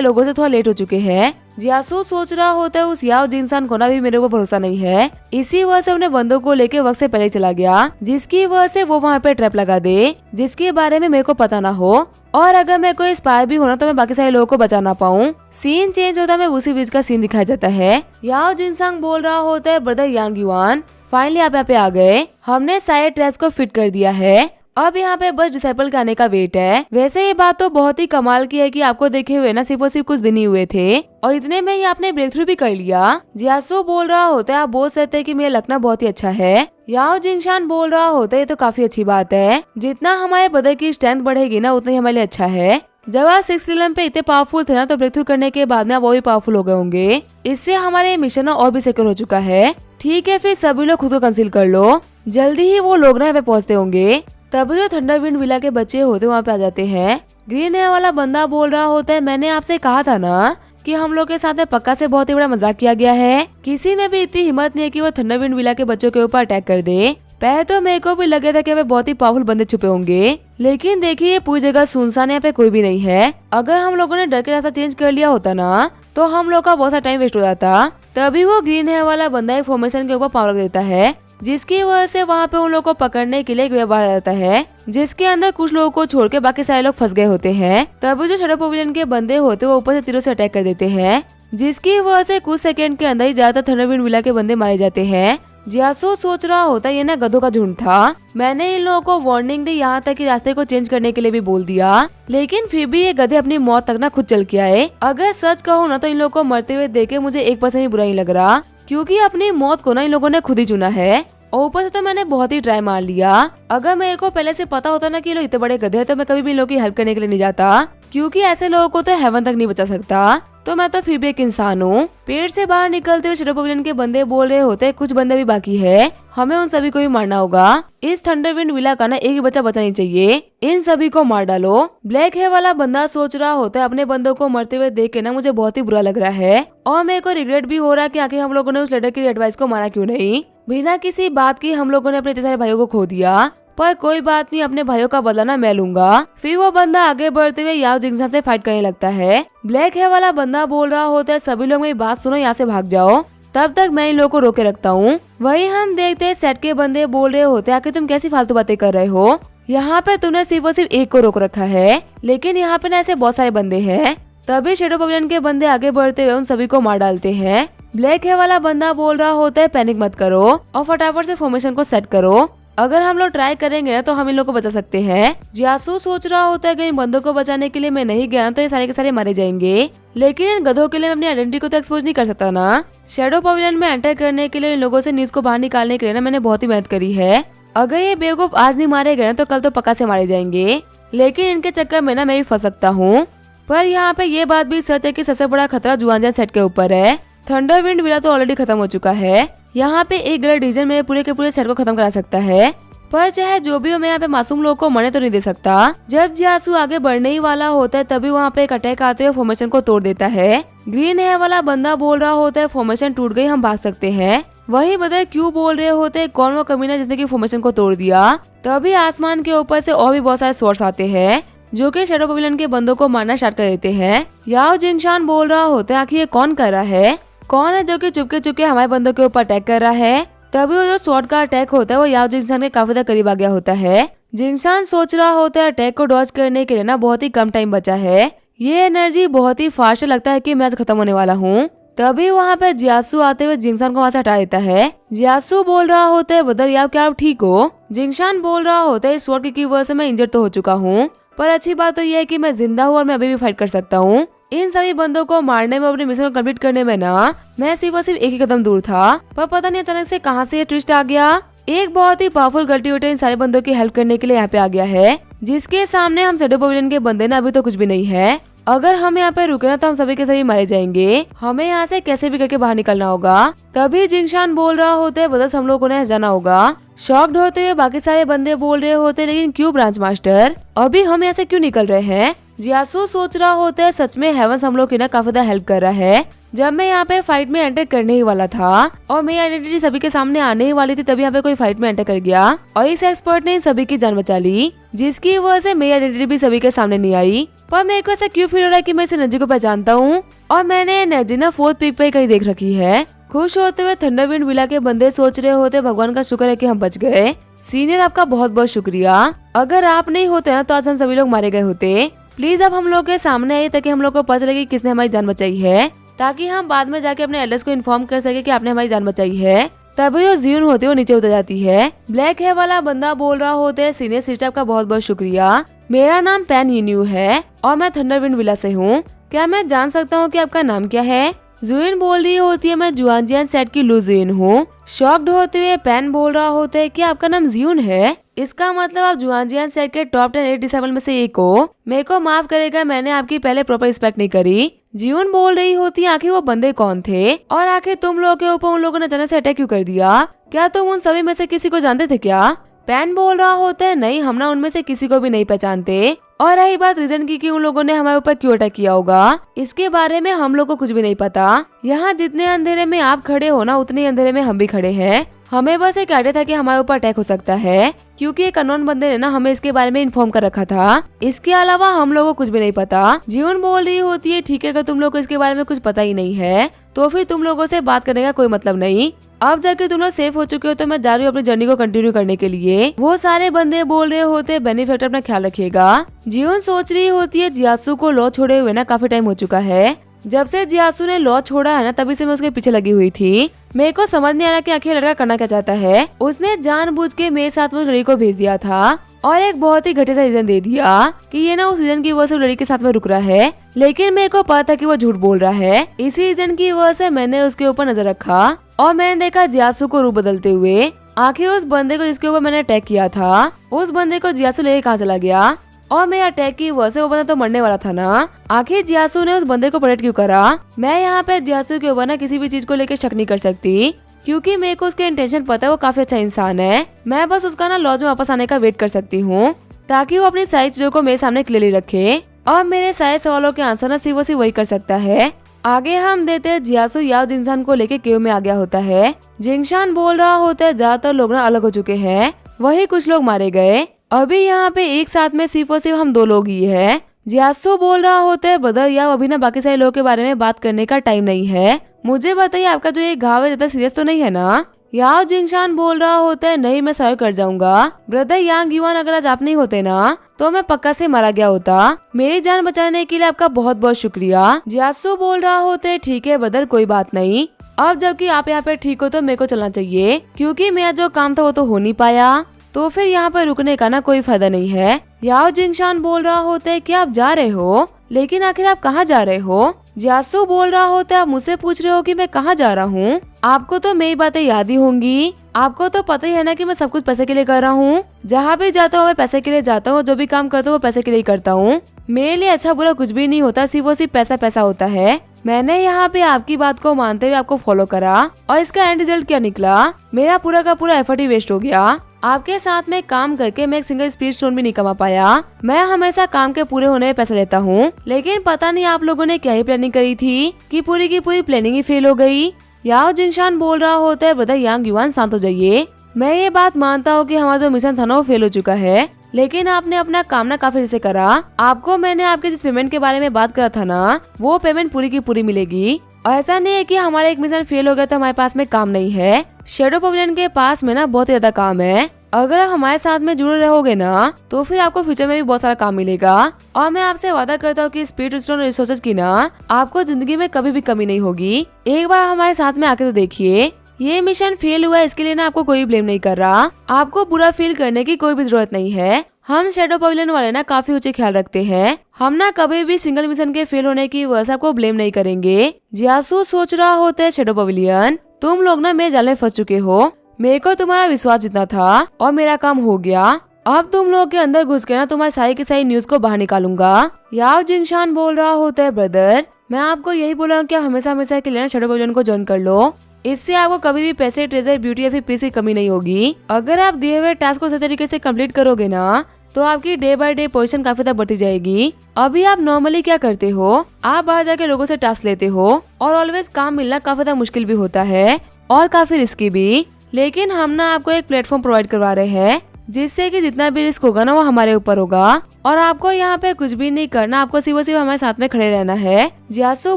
लोगों से थोड़ा लेट हो चुके हैं। जियासु सोच रहा होता है उस याओ जिंसान को ना भी मेरे को भरोसा नहीं है, इसी वजह से अपने बंदों को लेके वक्त से पहले चला गया, जिसकी वजह से वो वहाँ पे ट्रैप लगा दे जिसके बारे में मेरे को पता ना हो, और अगर मैं कोई स्पाई भी होना तो मैं बाकी सारे लोगों को बचा ना पाऊँ। सीन चेंज होता है, उसी बीच का सीन दिखाया जाता है। याओ जिनसांग बोल रहा होता है ब्रदर यांग युआन फाइनली आप यहाँ पे आ गए, हमने सारे ट्रैप्स को फिट कर दिया है, अब यहाँ पे बस डिसाइपल के आने का वेट है। वैसे ये बात तो बहुत ही कमाल की है कि आपको देखे हुए ना सिर्फ और सिर्फ कुछ दिन ही हुए थे और इतने में ही आपने ब्रेक थ्रू भी कर लिया। जियासु बोल रहा होता है आप बोल सकते हैं कि मेरा लकना बहुत ही अच्छा है। याओ जिंगशान बोल रहा होता है ये तो काफी अच्छी बात है, जितना हमारे बदर की स्ट्रेंथ बढ़ेगी ना उतना ही हमारे लिए अच्छा है। जब आप 6 लेवल पे इतने पावरफुल थे ना तो ब्रेक थ्रू करने के बाद में आप वो भी पावरफुल हो गए होंगे, इससे हमारे मिशन और भी सिक्योर हो चुका है। ठीक है फिर सभी लोग खुद को कंसील कर लो, जल्दी ही वो लोग ना यहाँ पे पहुँचते होंगे। तभी जो थंडरविंड विला के बच्चे होते वहाँ पे आ जाते हैं। ग्रीन हेयर वाला बंदा बोल रहा होता है मैंने आपसे कहा था ना कि हम लोग के साथ पक्का से बहुत ही बड़ा मजाक किया गया है, किसी में भी इतनी हिम्मत नहीं है कि वो थंडरविंड विला के बच्चों के ऊपर अटैक कर दे। पहले तो मेरे को भी लगे था कि वे बहुत ही पावरफुल बंदे छुपे होंगे, लेकिन देखिए पूरी जगह सुनसान, यहाँ पे कोई भी नहीं है। अगर हम लोगों ने डर के रास्ता चेंज कर लिया होता ना तो हम लोग का बहुत सारा टाइम वेस्ट हो जाता। तभी वो ग्रीन हेयर वाला बंदा एक फॉर्मेशन के ऊपर पावर देता है, जिसकी वजह से वहाँ पे उन लोगों को पकड़ने के लिए एक वेब बाहर जाता है, जिसके अंदर कुछ लोगों को छोड़ के बाकी सारे लोग फंस गए होते हैं। तभी जो शैडो पवेलियन के बंदे होते वो ऊपर से तीरों से अटैक कर देते हैं, जिसकी वजह से कुछ सेकंड के अंदर ही ज्यादातर थंडरविंड विला के बंदे मारे जाते हैं। जियासु सोच रहा होता है ये ना गधों का झुंड था, मैंने इन लोगों को वार्निंग दी, यहाँ तक कि रास्ते को चेंज करने के लिए भी बोल दिया, लेकिन फिर भी ये गधे अपनी मौत तक ना खुद चल के आए। अगर सच कहूँ ना तो इन लोगों को मरते हुए देख के मुझे 1% ही बुरा नहीं लग रहा, क्योंकि अपनी मौत को ना इन लोगों ने खुद ही चुना है। और ऊपर से तो मैंने बहुत ही ट्राई मार लिया। अगर मेरे को पहले से पता होता ना कि लोग इतने बड़े गधे हैं तो मैं कभी भी इन लोगों की हेल्प करने के लिए नहीं जाता, क्योंकि ऐसे लोगों को तो हेवन तक नहीं बचा सकता। तो मैं तो फिर भी एक इंसान हूँ। पेड़ से बाहर निकलते हुए शैडो पवेलियन के बंदे बोल रहे होते कुछ बंदे भी बाकी है, हमें उन सभी को भी मारना होगा। इस थंडरविंड विला का ना एक ही बच्चा बचा नहीं चाहिए, इन सभी को मार डालो। ब्लैक हेयर वाला बंदा सोच रहा होता है अपने बंदों को मरते हुए देख के ना मुझे बहुत ही बुरा लग रहा है, और मेरे को रिग्रेट भी हो रहा है कि आखिर हम लोगों ने उस लड़के की एडवाइस को माना क्यों नहीं। बिना किसी बात की हम लोगों ने अपने इतने सारे भाइयों को खो दिया, पर कोई बात नहीं, अपने भाइयों का बदला ना मैं लूंगा। फिर वो बंदा आगे बढ़ते हुए याओ जिंगसान से फाइट करने लगता है। ब्लैक हेयर वाला बंदा बोल रहा होता है सभी लोग मेरी बात सुनो, यहाँ से भाग जाओ, तब तक मैं इन लोगों को रोके रखता हूँ। वही हम देखते हैं सेट के बंदे बोल रहे होते आखिर तुम कैसी फालतू बातें कर रहे हो, यहाँ पे तुमने सिर्फ और सिर्फ एक को रोक रखा है, लेकिन यहाँ पे ना ऐसे बहुत सारे बंदे हैं। तभी शैडो पवेलियन के बंदे आगे बढ़ते हुए उन सभी को मार डालते हैं। ब्लैक हेयर वाला बंदा बोल रहा होता है पैनिक मत करो और फटाफट से फॉर्मेशन को सेट करो, अगर हम लोग ट्राई करेंगे ना तो हम इन लोगों को बचा सकते हैं। जियासु सोच रहा होता है कि इन बंदों को बचाने के लिए मैं नहीं गया तो ये सारे के सारे मारे जाएंगे, लेकिन इन गधों के लिए मैं अपनी आइडेंटिटी को तो एक्सपोज नहीं कर सकता ना। शैडो पवेलियन में एंटर करने के लिए इन लोगों से न्यूज को बाहर निकालने के लिए ना मैंने बहुत ही मेहनत करी है। अगर ये बेवकूफ आज नहीं मारे गए तो कल तो पक्का से मारे जाएंगे, लेकिन इनके चक्कर में ना मैं भी फंस सकता हूँ। पर यहाँ पे ये बात भी सच है कि सबसे बड़ा खतरा जुआनजान सेट के ऊपर है। थंडरविंड विला तो ऑलरेडी खत्म हो चुका है, यहाँ पे एक गलत डिसीजन मेरे पूरे के पूरे सेट को खत्म करा सकता है। पर चाहे जो भी हो मैं यहाँ पे मासूम लोगों को मरने तो नहीं दे सकता। जब जियासु आगे बढ़ने ही वाला होता है तभी वहाँ पे एक अटैक आते हुए फॉर्मेशन को तोड़ देता है। ग्रीन हेयर वाला बंदा बोल रहा होता है फॉर्मेशन टूट गई, हम भाग सकते हैं। वही बदल क्यों बोल रहे होते कौन वो कमीना जिसने की फॉर्मेशन को तोड़ दिया। तभी आसमान के ऊपर से और भी बहुत सारे सोर्स आते हैं जो कि शैडो पवेलियन के बंदों को मारना स्टार्ट कर देते हैं। याओ जिंगशान बोल रहा होता है आखिर ये कौन कर रहा है, कौन है जो कि चुपके चुपके हमारे बंदों के ऊपर अटैक कर रहा है। तभी वो जो स्वॉर्ड का अटैक होता है वो याओ जिंगशान के काफी ज्यादा करीब आ गया होता है। जिंगशान सोच रहा होता है अटैक को डॉज करने के लिए ना बहुत ही कम टाइम बचा है, ये एनर्जी बहुत ही फास्ट लगता है कि मैच खत्म होने वाला हूँ। तभी वहाँ पे जियासु आते हुए जिंगशान को वहाँ से हटा देता है। जियासु बोल रहा होता है बदर याओ क्या आप ठीक हो। जिंगशान बोल रहा होता है इस स्वॉर्ड की वजह से मैं इंजर्ड तो हो चुका हूँ, पर अच्छी बात तो ये है कि मैं जिंदा हूँ और मैं अभी भी फाइट कर सकता हूँ। इन सभी बंदों को मारने में अपने मिशन को कंप्लीट करने में ना मैं सिर्फ और सिर्फ एक ही कदम दूर था, पर पता नहीं अचानक से कहां से ये ट्विस्ट आ गया। एक बहुत ही पावरफुल कल्टिवेटर इन सारे बंदों की हेल्प करने के लिए यहाँ पे आ गया है, जिसके सामने हम शैडो पवेलियन के बंदे ना अभी तो कुछ भी नहीं है। अगर हम यहाँ पे रुके ना तो हम सभी के सभी मारे जाएंगे, हमें यहाँ से कैसे भी करके बाहर निकलना होगा। तभी जिंगशान बोल रहा होता है बस हम लोगों ने जाना होगा। शॉक्ड होते हुए बाकी सारे बंदे बोल रहे होते लेकिन क्यों ब्रांच मास्टर, अभी हम यहाँ से क्यों निकल रहे हैं। जियासु सोच रहा होता है सच में हेवंस हम लोग की ना काफी ज्यादा हेल्प कर रहा है, जब मैं यहाँ पे फाइट में एंटर करने ही वाला था और मेरी आइडेंटिटी सभी के सामने आने ही वाली थी, तभी यहाँ पे कोई फाइट में एंटर कर गया और इस एक्सपर्ट ने सभी की जान बचा ली, जिसकी वजह से मेरी आइडेंटिटी भी सभी के सामने नहीं आई। पर मेरे को ऐसा क्यों फील हो रहा है कि मैं इस एनर्जी को पहचानता हूँ और मैंने एनर्जी ना 4th पीक पे कहीं देख रखी है। खुश होते हुए थंडरविंड विला के बंदे सोच रहे होते, भगवान का शुक्र है कि हम बच गए। सीनियर आपका बहुत बहुत शुक्रिया, अगर आप नहीं होते ना तो आज हम सभी लोग मारे गए होते। प्लीज आप हम लोग के सामने आइए ताकि हम लोग को पता चले कि किसने हमारी जान बचाई है, ताकि हम बाद में जाके अपने एल्डर्स को इन्फॉर्म कर सके कि आपने हमारी जान बचाई है। तभी जो जीवन होती है वो नीचे उतर जाती है। ब्लैक हेयर वाला बंदा बोल रहा होता है, सीनियर सिस्टर आपका बहुत बहुत शुक्रिया, मेरा नाम पैन यीन्यू है और मैं थंडरविंड विला से हूँ। क्या मैं जान सकता हूँ कि आपका नाम क्या है? जुइन बोल रही होती है, मैं जुआनजियन सेट की लू जुइन हूँ। शॉक्ड होते हुए पैन बोल रहा होता है कि आपका नाम जियून है, इसका मतलब आप जुआनजियन सेट के टॉप 10 8 डिसेबल में से एक हो। मेरे को माफ करेगा, मैंने आपकी पहले प्रॉपर रिस्पेक्ट नहीं करी। जियून बोल रही होती है, आखिर वो बंदे कौन थे और आखिर तुम लोगों के ऊपर उन लोगों ने अचानक से अटैक क्यों कर दिया? क्या तुम उन सभी में से किसी को जानते थे क्या? पैन बोल रहा होता है, नहीं, हम ना उनमें से किसी को भी नहीं पहचानते। और रही बात रीजन की कि उन लोगों ने हमारे ऊपर क्यों अटैक किया होगा, इसके बारे में हम लोग को कुछ भी नहीं पता। यहाँ जितने अंधेरे में आप खड़े हो ना, उतने अंधेरे में हम भी खड़े हैं। हमें बस एक आइडिया था कि हमारे ऊपर अटैक हो सकता है, क्योंकि एक अननोन बंदे ने ना हमें इसके बारे में इन्फॉर्म कर रखा था। इसके अलावा हम लोगों को कुछ भी नहीं पता। जीवन बोल रही होती है, ठीक है, अगर तुम लोग को इसके बारे में कुछ पता ही नहीं है तो फिर तुम लोगों से बात करने का कोई मतलब नहीं। अब जाके तुम लोग सेफ हो चुके हो तो मैं जा रही हूँ अपनी जर्नी को कंटिन्यू करने के लिए। वो सारे बंदे बोल रहे होते, बेनिफिट अपना ख्याल रखिएगा। जीवन सोच रही होती है, जियासु को लॉ छोड़े हुए ना काफी टाइम हो चुका है। जब से जियासु ने लॉ छोड़ा है ना, तभी से मैं उसके पीछे लगी हुई थी। मेरे को समझ नहीं आ रहा कि आखिर लड़का करना क्या चाहता है। उसने जानबूझ के मेरे साथ वो लड़की को भेज दिया था और एक बहुत ही घटिया सा रीजन दे दिया कि ये ना उस रीजन की वजह से लड़की के साथ में रुक रहा है, लेकिन मेरे को पता था कि वो झूठ बोल रहा है। इसी रीजन की वजह से मैंने उसके ऊपर नजर रखा और मैंने देखा जियासु को रूप बदलते हुए। आखिर उस बंदे को जिसके ऊपर मैंने अटैक किया था, उस बंदे को जियासु लेके कहाँ चला गया और मेरे अटैक की वजह से वो बंदा तो मरने वाला था ना। आखिर जियासु ने उस बंदे को प्रोटेक्ट क्यों करा? मैं यहाँ पे जियासु के ऊपर ना किसी भी चीज को लेकर शक नहीं कर सकती, क्योंकि मेरे को उसके इंटेंशन पता है, वो काफी अच्छा इंसान है। मैं बस उसका ना लॉज में वापस आने का वेट कर सकती हूँ ताकि वो अपनी सारी चीजों को मेरे सामने क्लियरली रखे और मेरे सारे सवालों के आंसर ना सिर्फ वही कर सकता है। आगे हम देते हैं, जियासु याओ जिंगशान को लेके केव में आ गया होता है। जिंगशान बोल रहा होता है, ज्यादातर लोग ना अलग हो चुके हैं, वही कुछ लोग मारे गए, अभी यहाँ पे एक साथ में सिर्फ और सिर्फ हम 2 लोग ही है। जियासु बोल रहा होता है, ब्रदर याओ अभी ना बाकी सारे लोगों के बारे में बात करने का टाइम नहीं है, मुझे बताइए आपका जो ये घाव है ज्यादा सीरियस तो नहीं है ना? याओ जिंगशान बोल रहा होता है, नहीं, मैं सर कर जाऊंगा। ब्रदर यांग युआन, अगर आज आप नहीं होते ना तो मैं पक्का से मारा गया होता। मेरी जान बचाने के लिए आपका बहुत बहुत शुक्रिया। जियासु बोल रहा होता है, ठीक है ब्रदर, कोई बात नहीं। अब जबकि आप यहाँ पे ठीक हो तो मेरे को चलना चाहिए, क्योंकि मेरा जो काम था वो तो हो नहीं पाया, तो फिर यहाँ पर रुकने का ना कोई फायदा नहीं है। याओ जिंगशान बोल रहा होता है कि आप जा रहे हो, लेकिन आखिर आप कहाँ जा रहे हो? जियासु बोल रहा होता है, आप मुझसे पूछ रहे हो कि मैं कहाँ जा रहा हूँ? आपको तो मेरी बातें याद ही होंगी, आपको तो पता ही है ना कि मैं सब कुछ पैसे के लिए कर रहा हूँ। जहाँ भी जाता हूँ मैं पैसे के लिए जाता हूँ, जो भी काम करता हूँ वो पैसे के लिए करता हूँ। मेरे लिए अच्छा बुरा कुछ भी नहीं होता, सिर्फ वो सिर्फ पैसा पैसा होता है। मैंने यहाँ पे आपकी बात को मानते हुए आपको फॉलो करा और इसका एंड रिजल्ट क्या निकला? मेरा पूरा का पूरा एफर्ट ही वेस्ट हो गया। आपके साथ में काम करके मैं एक सिंगल स्पीड स्टोन भी नहीं कमा पाया। मैं हमेशा काम के पूरे होने में पैसा लेता हूँ, लेकिन पता नहीं आप लोगों ने क्या ही प्लानिंग करी थी कि पूरी की पूरी प्लानिंग ही फेल हो गई। याओ जिंगशान बोल रहा होता है, ब्रदर यांग युआन शांत हो जाइए। मैं ये बात मानता हूँ कि हमारा जो मिशन था ना वो फेल हो चुका है, लेकिन आपने अपना काम ना काफी अच्छे से करा। आपको मैंने आपके जिस पेमेंट के बारे में बात करा था ना, वो पेमेंट पूरी की पूरी मिलेगी। और ऐसा नहीं है कि हमारा एक मिशन फेल हो गया तो हमारे पास में काम नहीं है। शैडो पवेलियन के पास में ना बहुत ही ज्यादा काम है। अगर आप हमारे साथ में जुड़े रहोगे ना तो फिर आपको फ्यूचर में भी बहुत सारा काम मिलेगा। और मैं आपसे वादा करता हूँ कि स्पीड स्टोन रिसोर्सेज की ना आपको जिंदगी में कभी भी कमी नहीं होगी। एक बार हमारे साथ में आके तो देखिए। ये मिशन फेल हुआ है, इसके लिए ना आपको कोई ब्लेम नहीं कर रहा। आपको बुरा फील करने की कोई भी जरूरत नहीं है। हम शैडो पवेलियन वाले ना काफी ऊंचे ख्याल रखते हैं। हम ना कभी भी सिंगल मिशन के फेल होने की वजह से आपको ब्लेम नहीं करेंगे। जियासु सोच रहा होता है, शैडो पवेलियन तुम लोग ना मेरे जाल में फंस चुके हो। मेरे को तुम्हारा विश्वास जितना था और मेरा काम हो गया। अब तुम लोग के अंदर घुस के ना तुम्हारी सारी की सारी न्यूज को बाहर निकालूंगा। याओ जिंगशान बोल रहा होता है, ब्रदर मैं आपको यही बोल रहा हूँ कि आप हमेशा हमेशा के लिए शैडो पवेलियन को ज्वाइन कर लो। इससे आपको कभी भी पैसे, ट्रेजर, ब्यूटी या फिर पीस की कमी नहीं होगी। अगर आप दिए हुए टास्क को सही तरीके से कंप्लीट करोगे ना तो आपकी डे बाय डे पोजीशन काफी ज्यादा बढ़ती जाएगी। अभी आप नॉर्मली क्या करते हो, आप बाहर जाके लोगों से टास्क लेते हो और ऑलवेज काम मिलना काफी ज्यादा मुश्किल भी होता है और काफी रिस्की भी। लेकिन हम ना आपको एक प्लेटफॉर्म प्रोवाइड करवा रहे हैं जिससे कि जितना भी रिस्क होगा ना वो हमारे ऊपर होगा और आपको यहाँ पे कुछ भी नहीं करना, आपको सिर्फ हमारे साथ में खड़े रहना है। जियासु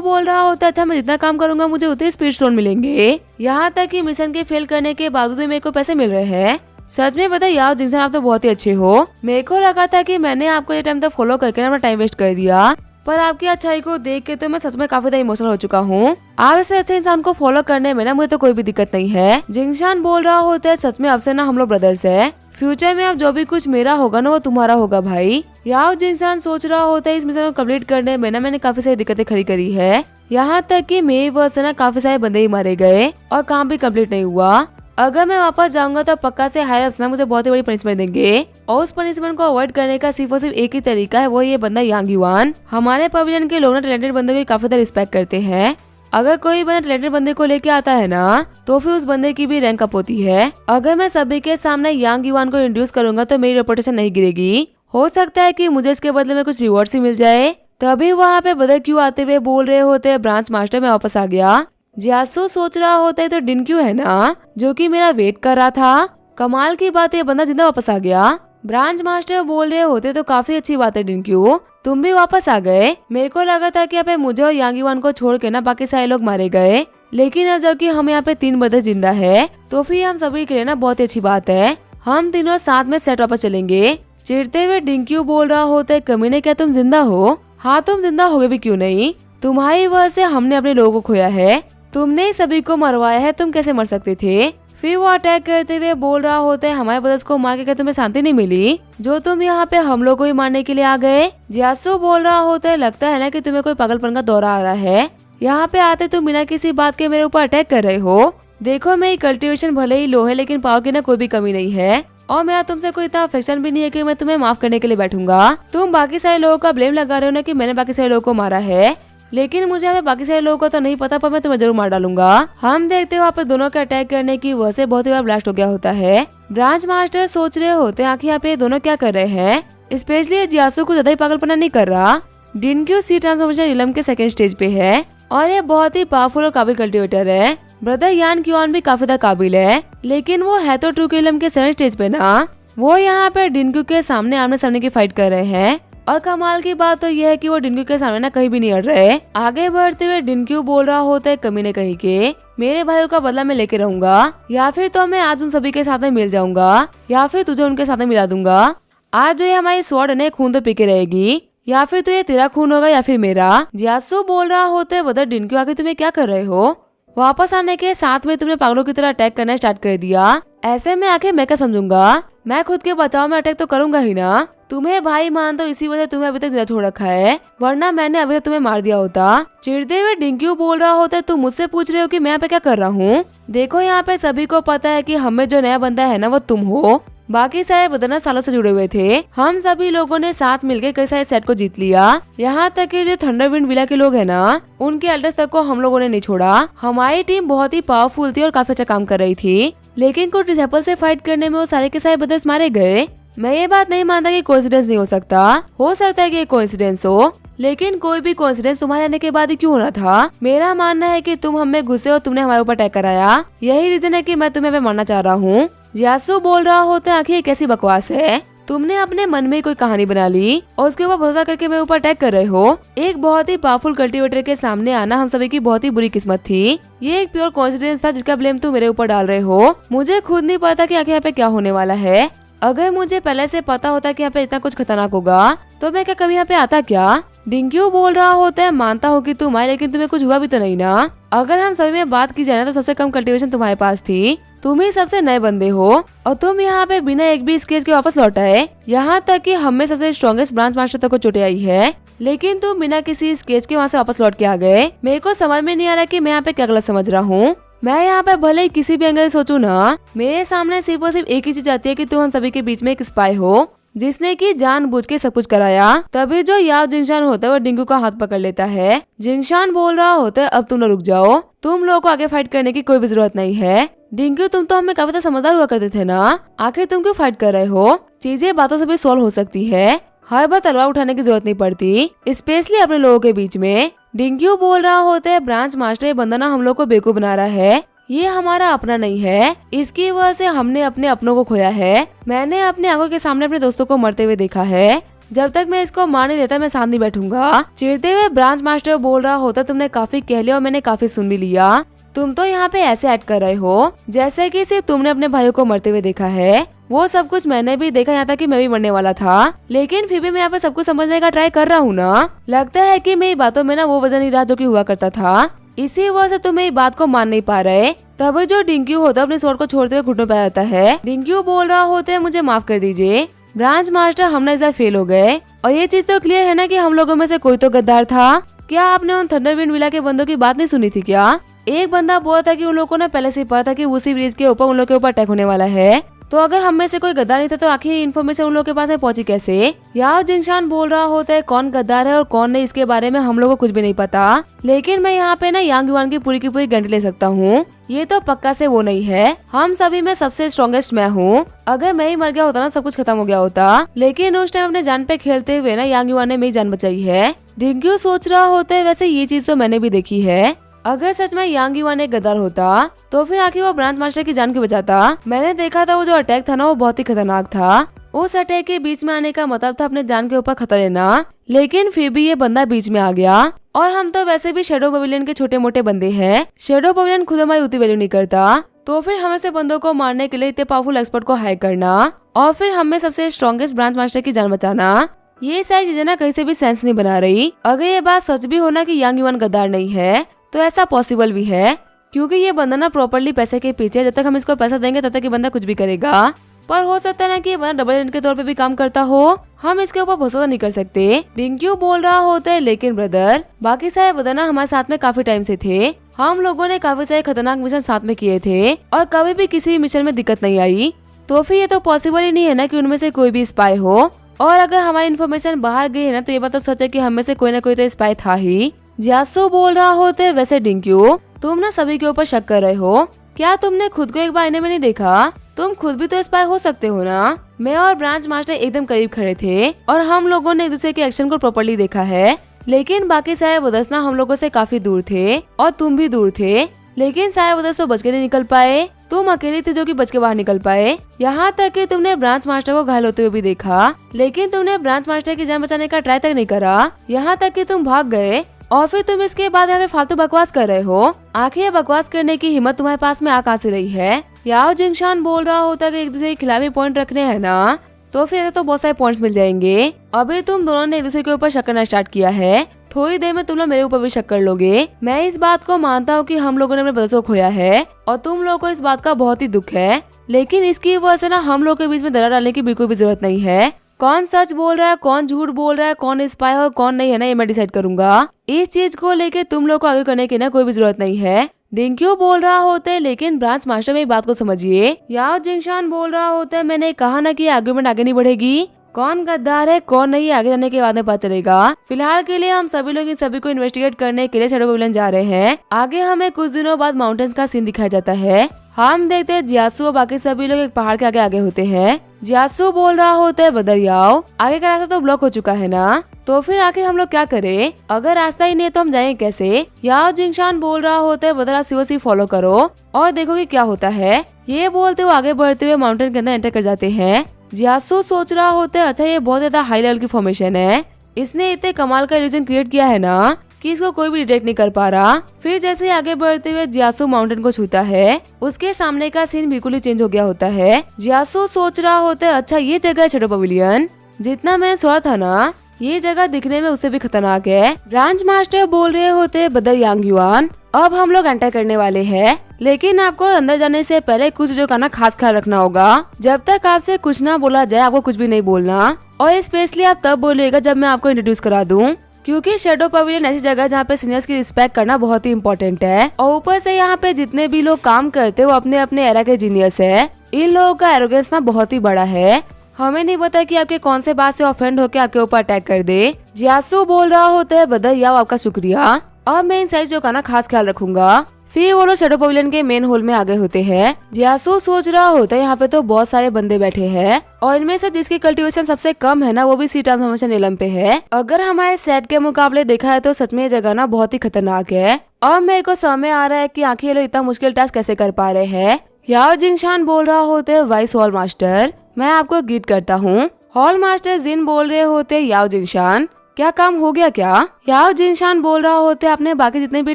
बोल रहा होता है, अच्छा मैं जितना काम करूंगा मुझे उतने स्पीड स्टोन मिलेंगे। यहाँ तक कि मिशन के फेल करने के बावजूद भी मेरे को पैसे मिल रहे हैं। सच में बताइए याओ जिनसन, आप तो बहुत ही अच्छे हो। मेरे को लगा था कि मैंने आपको ये टाइम तक फॉलो करके अपना टाइम वेस्ट कर दिया, पर आपकी अच्छाई को देख के तो मैं सच में काफी ज्यादा इमोशनल हो चुका हूँ। आप ऐसे अच्छे इंसान को फॉलो करने में ना मुझे तो कोई भी दिक्कत नहीं है। जिंगशान बोल रहा होता है, सच में अब से ना हम लोग ब्रदर्स है। फ्यूचर में अब जो भी कुछ मेरा होगा ना वो तुम्हारा होगा भाई। याओ जिंगशान सोच रहा होता है, इस मिशन को कम्प्लीट करने में ना मैंने काफी सारी दिक्कतें खड़ी करी है। यहाँ तक कि मेरी वजह से ना काफी सारे बंदे ही मारे गए और काम भी कम्प्लीट नहीं हुआ। अगर मैं वापस जाऊंगा तो पक्का से हायर अप्स ना मुझे बहुत ही बड़ी पनिशमेंट देंगे और उस पनिशमेंट को अवॉइड करने का सिर्फ और सिर्फ एक ही तरीका है, वो ये बंदा यांग युआन। हमारे पवेलियन के लोग ना टैलेंटेड बंदे को काफी ज्यादा रिस्पेक्ट करते हैं। अगर कोई बंदा टैलेंटेड बंदे को लेके आता है ना तो फिर उस बंदे की भी रैंक अप होती है। अगर मैं सभी के सामने यांग युआन को इंट्रोड्यूस करूंगा तो मेरी रेपुटेशन नहीं गिरेगी। हो सकता है कि मुझे इसके बदले में कुछ रिवॉर्ड ही मिल जाए। तभी वहाँ पे बदल क्यों आते हुए बोल रहे होते, ब्रांच मास्टर में वापस आ गया। जियासु सोच रहा होता है तो डिनक्यू है ना जो कि मेरा वेट कर रहा था। कमाल की बात है, बंदा जिंदा वापस आ गया। ब्रांच मास्टर बोल रहे होते तो काफी अच्छी बात है डिनक्यू, तुम भी वापस आ गए। मेरे को लगा था कि यहाँ पे मुझे और यांग युआन को छोड़ के ना बाकी सारे लोग मारे गए, लेकिन अब जबकि हम यहाँ पे 3 ब्रदर जिंदा है तो फिर हम सभी के लिए ना बहुत ही अच्छी बात है। हम तीनों साथ में सेट वापस चलेंगे। चिढ़ते हुए डिनक्यू बोल रहा होता है, कमीने क्या तुम जिंदा हो? हाँ तुम जिंदा होगे भी क्यों नहीं, तुम्हारी वजह से हमने अपने लोगों को खोया है, तुमने सभी को मरवाया है, तुम कैसे मर सकते थे? फिर वो अटैक करते हुए बोल रहा होता है, हमारे ब्रदर्स को मार के क्या तुम्हें शांति नहीं मिली जो तुम यहाँ पे हम लोग को ही मारने के लिए आ गए? जियासु बोल रहा होता है, लगता है ना कि तुम्हें कोई पागलपन का दौरा आ रहा है। यहाँ पे आते तुम बिना किसी बात के मेरे ऊपर अटैक कर रहे हो। देखो मेरी कल्टिवेशन भले ही लो है लेकिन पावर की ना कोई भी कमी नहीं है और मेरा तुमसे कोई इतना अफेक्शन भी नहीं है कि मैं तुम्हें माफ करने के लिए बैठूंगा। तुम बाकी सारे लोगों का ब्लेम लगा रहे हो ना कि मैंने बाकी सारे लोगों को मारा है, लेकिन मुझे हमें बाकी सारे लोगों को तो नहीं पता, पर मैं तुम्हें जरूर मार डालूंगा। हम देखते हो वहाँ पे दोनों के अटैक करने की वजह से बहुत ही बार ब्लास्ट हो गया होता है। ब्रांच मास्टर सोच रहे होते हैं आखिर यहाँ पे दोनों क्या कर रहे हैं। स्पेशली जियासु को ज्यादा ही पागलपना नहीं कर रहा। डिनक्यू सी ट्रांसफॉर्मेशन इलम के सेकंड स्टेज पे है और ये बहुत ही पावरफुल और काबिल कल्टिवेटर है। ब्रदर यांग युआन भी काफी ज्यादा काबिल है, लेकिन वो है तो ट्रू इलम के 7 स्टेज पे ना। वो यहाँ पे डिनक्यू के सामने आमने सामने की फाइट कर रहे हैं और कमाल की बात तो यह है कि वो डिनक्यू के सामने ना कहीं भी नहीं अड़ रहे। आगे बढ़ते हुए डिनक्यू बोल रहा होता है, कमीने कहीं के मेरे भाइयों का बदला मैं लेके रहूंगा, या फिर तो मैं आज उन सभी के साथ में मिल जाऊंगा या फिर तुझे उनके साथ में मिला दूंगा। आज जो ये हमारी स्वॉर्ड है खून तो पी के रहेगी, या फिर तो ये तेरा खून होगा या फिर मेरा। जियासु बोल रहा होता है, बदर डिनक्यू आगे तुम्हें क्या कर रहे हो? वापस आने के साथ में तुमने पागलों की तरह अटैक करना स्टार्ट कर दिया। ऐसे में आखिर मैं क्या समझूंगा? मैं खुद के बचाव में अटैक तो करूंगा ही ना। तुम्हें भाई मान तो इसी वजह तुम्हें अभी तक जिंदा छोड़ रखा है, वरना मैंने अभी तक तुम्हें मार दिया होता। चिढ़ते हुए डिनक्यू बोल रहा होता है, तुम मुझसे पूछ रहे हो कि मैं यहाँ पे क्या कर रहा हूँ? देखो यहाँ पे सभी को पता है कि हमें जो नया बंदा है ना वो तुम हो। बाकी सारे बदना सालों से जुड़े हुए थे। हम सभी लोगों ने साथ मिलकर कई सारे सेट को जीत लिया। यहाँ तक कि जो थंडरविंड विला के लोग हैं ना, उनके एल्डर्स तक को हम लोगों ने नहीं छोड़ा। हमारी टीम बहुत ही पावरफुल थी और काफी अच्छा काम कर रही थी, लेकिन कुछ डिसेबल से फाइट करने में वो सारे के सारे ब्रदर्स मारे गए। मैं ये बात नहीं मानता कि कोइंसिडेंस नहीं हो सकता है कि ये कोइंसिडेंस हो, लेकिन कोई भी कोइंसिडेंस तुम्हारे आने के बाद ही क्यों होना था? मेरा मानना है कि तुम हमें गुस्से और तुमने हमारे ऊपर अटैक कराया, यही रीजन है कि मैं तुम्हें मारना चाह रहा हूँ। जियासु बोल रहा होता है, आखिर कैसी बकवास है? तुमने अपने मन में कोई कहानी बना ली और उसके ऊपर भरोसा करके मेरे ऊपर अटैक कर रहे हो। एक बहुत ही पावरफुल कल्टीवेटर के सामने आना हम सभी की बहुत ही बुरी किस्मत थी। ये एक प्योर कोइंसिडेंस था जिसका ब्लेम तुम मेरे ऊपर डाल रहे हो। मुझे खुद नहीं पता कि आखिर यहाँ पे क्या होने वाला है। अगर मुझे पहले से पता होता कि यहाँ पे इतना कुछ खतरनाक होगा तो मैं क्या कभी यहाँ पे आता क्या? डिनक्यू बोल रहा होता है, मानता हो कि तुम आए, लेकिन तुम्हें कुछ हुआ भी तो नहीं ना। अगर हम सभी में बात की जाए ना तो सबसे कम कल्टीवेशन तुम्हारे पास थी, तुम ही सबसे नए बंदे हो और तुम यहाँ पे बिना एक भी स्केच के वापस लौट आए। यहाँ तक कि हमें सबसे स्ट्रॉन्गेस्ट ब्रांच मास्टर तक को चोटें आई है, लेकिन तुम बिना किसी स्केच के वहाँ से वापस लौट के आ गए। मेरे को समझ में नहीं आ रहा कि मैं यहाँ पे क्या गलत समझ रहा हूँ। मैं यहाँ पे भले ही किसी भी एंगल सोचूं ना, मेरे सामने सिर्फ और सिर्फ एक ही चीज आती है कि तुम हम सभी के बीच में एक स्पाई हो जिसने की जानबूझ के सब कुछ कराया। तभी जो याओ जिंगशान होता है वो डिंगू का हाथ पकड़ लेता है। जिंगशान बोल रहा होता है, अब तुम लोग रुक जाओ, तुम लोगों को आगे फाइट करने की कोई भी जरूरत नहीं है। डिंगू तुम तो हमें काफी समझदार हुआ करते थे ना, आखिर तुम क्यों फाइट कर रहे हो? चीजें बातों से भी सॉल्व हो सकती है, हर बार तलवार उठाने की जरूरत नहीं पड़ती, स्पेशली अपने लोगों के बीच में। डिंक्यू बोल रहा होता है ब्रांच मास्टर, ये बंदा ना हम लोग को बेवकूफ बना रहा है, ये हमारा अपना नहीं है, इसकी वजह से हमने अपने अपनों को खोया है। मैंने अपने आंखों के सामने अपने दोस्तों को मरते हुए देखा है, जब तक मैं इसको मार नहीं लेता मैं सामने बैठूंगा। चिढ़ते हुए ब्रांच मास्टर बोल रहा होता, तुमने काफी कह लिया और मैंने काफी सुन भी लिया। तुम तो यहाँ पे ऐसे एक्ट कर रहे हो जैसे कि सिर्फ तुमने अपने भाइयों को मरते हुए देखा है, वो सब कुछ मैंने भी देखा, यहाँ तक कि मैं भी मरने वाला था, लेकिन फिर भी मैं यहाँ पे सब कुछ समझने का ट्राई कर रहा हूँ ना। लगता है कि मेरी बातों में ना वो वजन नहीं रहा जो कि हुआ करता था, इसी वजह से तुम मेरी बात को मान नहीं पा रहे। तभी जो डिंक्यू होता है अपने स्वord को छोड़ते हुए घुटनों पे आ जाता है। डिंक्यू बोल रहा होता है, मुझे माफ कर दीजिए ब्रांच मास्टर, हम ना इस बार फेल हो गए, और ये चीज तो क्लियर है ना कि हम लोगों में से कोई तो गद्दार था। क्या आपने उन थंडरविंड विला के बंदों की बात नहीं सुनी थी क्या? एक बंदा बोला था कि उन लोगों को ना पहले से ही पता था कि उसी ब्रिज के ऊपर उन लोगों के ऊपर अटैक होने वाला है, तो अगर हम में से कोई गद्दार नहीं था तो आखिर इन्फॉर्मेशन उन लोगों के पास पहुंची कैसे? याओ जिंगशान बोल रहा होता है, कौन गद्दार है और कौन नहीं इसके बारे में हम लोग को कुछ भी नहीं पता, लेकिन मैं यहाँ पे ना यांग युआन की पूरी गारंटी ले सकता हूँ, ये तो पक्का से वो नहीं है। हम सभी में सबसे स्ट्रॉन्गेस्ट मैं हूँ, अगर मैं ही मर गया होता ना सब कुछ खत्म हो गया होता, लेकिन उस टाइम अपने जान पे खेलते हुए ना यांग युआन ने मेरी जान बचाई है। डिंक्यू सोच रहा होता है, वैसे ये चीज तो मैंने भी देखी है, अगर सच में यांग युआन एक गद्दार होता तो फिर आखिर वो ब्रांच मास्टर की जान क्यों बचाता? मैंने देखा था वो जो अटैक था ना वो बहुत ही खतरनाक था, उस अटैक के बीच में आने का मतलब था अपने जान के ऊपर खतरा लेना, लेकिन फिर भी ये बंदा बीच में आ गया। और हम तो वैसे भी शेडो पवेलियन के छोटे मोटे बंदे हैं, शेडो पवेलियन खुद हमारी उतनी वैल्यू नहीं करता, तो फिर हम ऐसे बंदों को मारने के लिए इतने पावरफुल एक्सपर्ट को हायर करना और फिर हमें सबसे स्ट्रॉन्गेस्ट ब्रांच मास्टर की जान बचाना, ये सारी चीजें ना कहीं से भी सेंस नहीं बना रही। अगर ये बात सच भी होना कि यांग युआन गद्दार नहीं है तो ऐसा पॉसिबल भी है, क्योंकि ये बंदा ना प्रॉपर्ली पैसे के पीछे, जब तक हम इसको पैसा देंगे तब तक ये बंदा कुछ भी करेगा। पर हो सकता है ना कि ये बंदा डबल एजेंट के तौर पे भी काम करता हो, हम इसके ऊपर भरोसा नहीं कर सकते। डिंक्यू बोल रहा होता है, लेकिन ब्रदर बाकी सारे ब्रदर ना हमारे साथ में काफी टाइम से थे, हम लोगों ने काफी सारे खतरनाक मिशन साथ में किए थे और कभी भी किसी मिशन में दिक्कत नहीं आई, तो फिर ये तो पॉसिबल ही नहीं है ना कि उनमें से कोई भी स्पाई हो, और अगर हमारी इन्फॉर्मेशन बाहर गई है ना तो ये बात तो सच है कि हम में से कोई ना कोई तो स्पाई था ही। जियासु बोल रहा होता है, वैसे डिंक्यू तुम ना सभी के ऊपर शक कर रहे हो, क्या तुमने खुद को एक बार आईने में नहीं देखा? तुम खुद भी तो स्पाई हो सकते हो ना। मैं और ब्रांच मास्टर एकदम करीब खड़े थे और हम लोगों ने एक दूसरे के एक्शन को प्रॉपर्ली देखा है, लेकिन बाकी सारे ब्रदर्स ना हम लोगों से काफी दूर थे और तुम भी दूर थे, लेकिन सारे ब्रदर्स तो बच के नहीं निकल पाए, तुम अकेले थे जो कि बच के बाहर निकल पाए। यहाँ तक कि तुमने ब्रांच मास्टर को घायल होते हुए भी देखा, लेकिन तुमने ब्रांच मास्टर की जान बचाने का ट्राई तक नहीं करा, यहाँ तक कि तुम भाग गए और फिर तुम इसके बाद हमें फालतू बकवास कर रहे हो। आखिर बकवास करने की हिम्मत तुम्हारे पास में आ कहां से रही है? याओ जिंगशान बोल रहा होता है कि एक दूसरे के खिलाफ पॉइंट रखने हैं ना, तो फिर ऐसे तो बहुत सारे पॉइंट्स मिल जाएंगे। अभी तुम दोनों ने एक दूसरे के ऊपर शक करना स्टार्ट किया है, थोड़ी देर में तुम लोग मेरे ऊपर भी शक कर लोगे। मैं इस बात को मानता हूँ कि हम लोगों ने अपने ब्रदर्स को खोया है और तुम लोगों को इस बात का बहुत ही दुख है, लेकिन इसकी वजह से ना हम लोग के बीच में दरार डालने की बिल्कुल भी जरूरत नहीं है। कौन सच बोल रहा है, कौन झूठ बोल रहा है, कौन स्पाई और कौन नहीं है ना, ये मैं डिसाइड करूंगा। इस चीज को लेके तुम लोग को आगे करने की ना कोई भी जरूरत नहीं है। डिंक्यू बोल रहा होता है, लेकिन ब्रांच मास्टर मेरी बात को समझिए। याओ जिंगशान बोल रहा होता है, मैंने कहा ना कि आर्गुमेंट आगे नहीं बढ़ेगी, कौन गद्दार है कौन नहीं आगे जाने के बाद में पता चलेगा। फिलहाल के लिए हम सभी लोग इन सभी को इन्वेस्टिगेट करने के लिए शेडो पवेलियन जा रहे हैं। आगे हमें कुछ दिनों बाद माउंटेन्स का सीन दिखाया जाता है। हम देखते हैं जियासु और बाकी सभी लोग एक पहाड़ के आगे होते हैं। जियासु बोल रहा होता है, ब्रदर याओ आगे का रास्ता तो ब्लॉक हो चुका है ना, तो फिर आखिर हम लोग क्या करें? अगर रास्ता ही नहीं है तो हम जाएंगे कैसे? याओ जिंगशान बोल रहा होता है, ब्रदर आप सीओसी फॉलो करो और देखो कि क्या होता है। ये बोलते हुए आगे बढ़ते हुए माउंटेन के अंदर एंटर कर जाते हैं। जियासु सोच रहा होता है, अच्छा ये बहुत ज्यादा हाई लेवल की फॉर्मेशन है, इसने इतने कमाल का इल्यूजन क्रिएट किया है ना कि इसको कोई भी डिटेक्ट नहीं कर पा रहा। फिर जैसे आगे बढ़ते हुए जियासु माउंटेन को छूता है, उसके सामने का सीन बिल्कुल ही चेंज हो गया होता है। जियासु सोच रहा होता है, अच्छा ये जगह है शेडो पवेलियन, जितना मैंने सोचा था ना ये जगह दिखने में उससे भी खतरनाक है। ब्रांच मास्टर बोल रहे होते हैं, ब्रदर यांग युआन अब हम लोग एंटर करने वाले हैं, लेकिन आपको अंदर जाने से पहले कुछ जो का ना खास ख्याल रखना होगा। जब तक आपसे कुछ ना बोला जाए आपको कुछ भी नहीं बोलना, और स्पेशली आप तब बोलिएगा जब मैं आपको इंट्रोड्यूस करा दूं, क्योंकि शेडो पवेलियन ऐसी जगह जहाँ पे सीनियर्स की रिस्पेक्ट करना बहुत ही इम्पोर्टेंट है। और ऊपर से यहाँ पे जितने भी लोग काम करते हैं वो अपने अपने एरा के जीनियस है। इन लोगों का एरोगेंस ना बहुत ही बड़ा है, हमें नहीं पता कि आपके कौन से बात से ऑफेंड होकर आपके ऊपर अटैक कर दे। जियासु बोल रहा होता है, ब्रदर याओ आपका शुक्रिया, अब मैं इन सारी चीजों का ना खास ख्याल रखूंगा। फिर वो लोग शैडो पवेलियन के मेन हॉल में आ गए होते हैं। जियासु सोच रहा होता है यहाँ पे तो बहुत सारे बंदे बैठे हैं और इनमें से जिसकी कल्टीवेशन सबसे कम है ना वो भी सी ट्रांसफॉर्मेशन नीलम पे है। अगर हमारे सेट के मुकाबले देखा है तो सच में ये जगह ना बहुत ही खतरनाक है। और मेरे को समझ आ रहा है कि आखिर ये लोग इतना मुश्किल टास्क कैसे कर पा रहे हैं। याओ जिंगशान बोल रहा होते है वाइस हॉल मास्टर मैं आपको गिफ्ट करता हूँ। हॉल मास्टर जिन बोल रहे होते याओ जिंगशान क्या काम हो गया क्या। याओ जिंगशान बोल रहा होते आपने बाकी जितने भी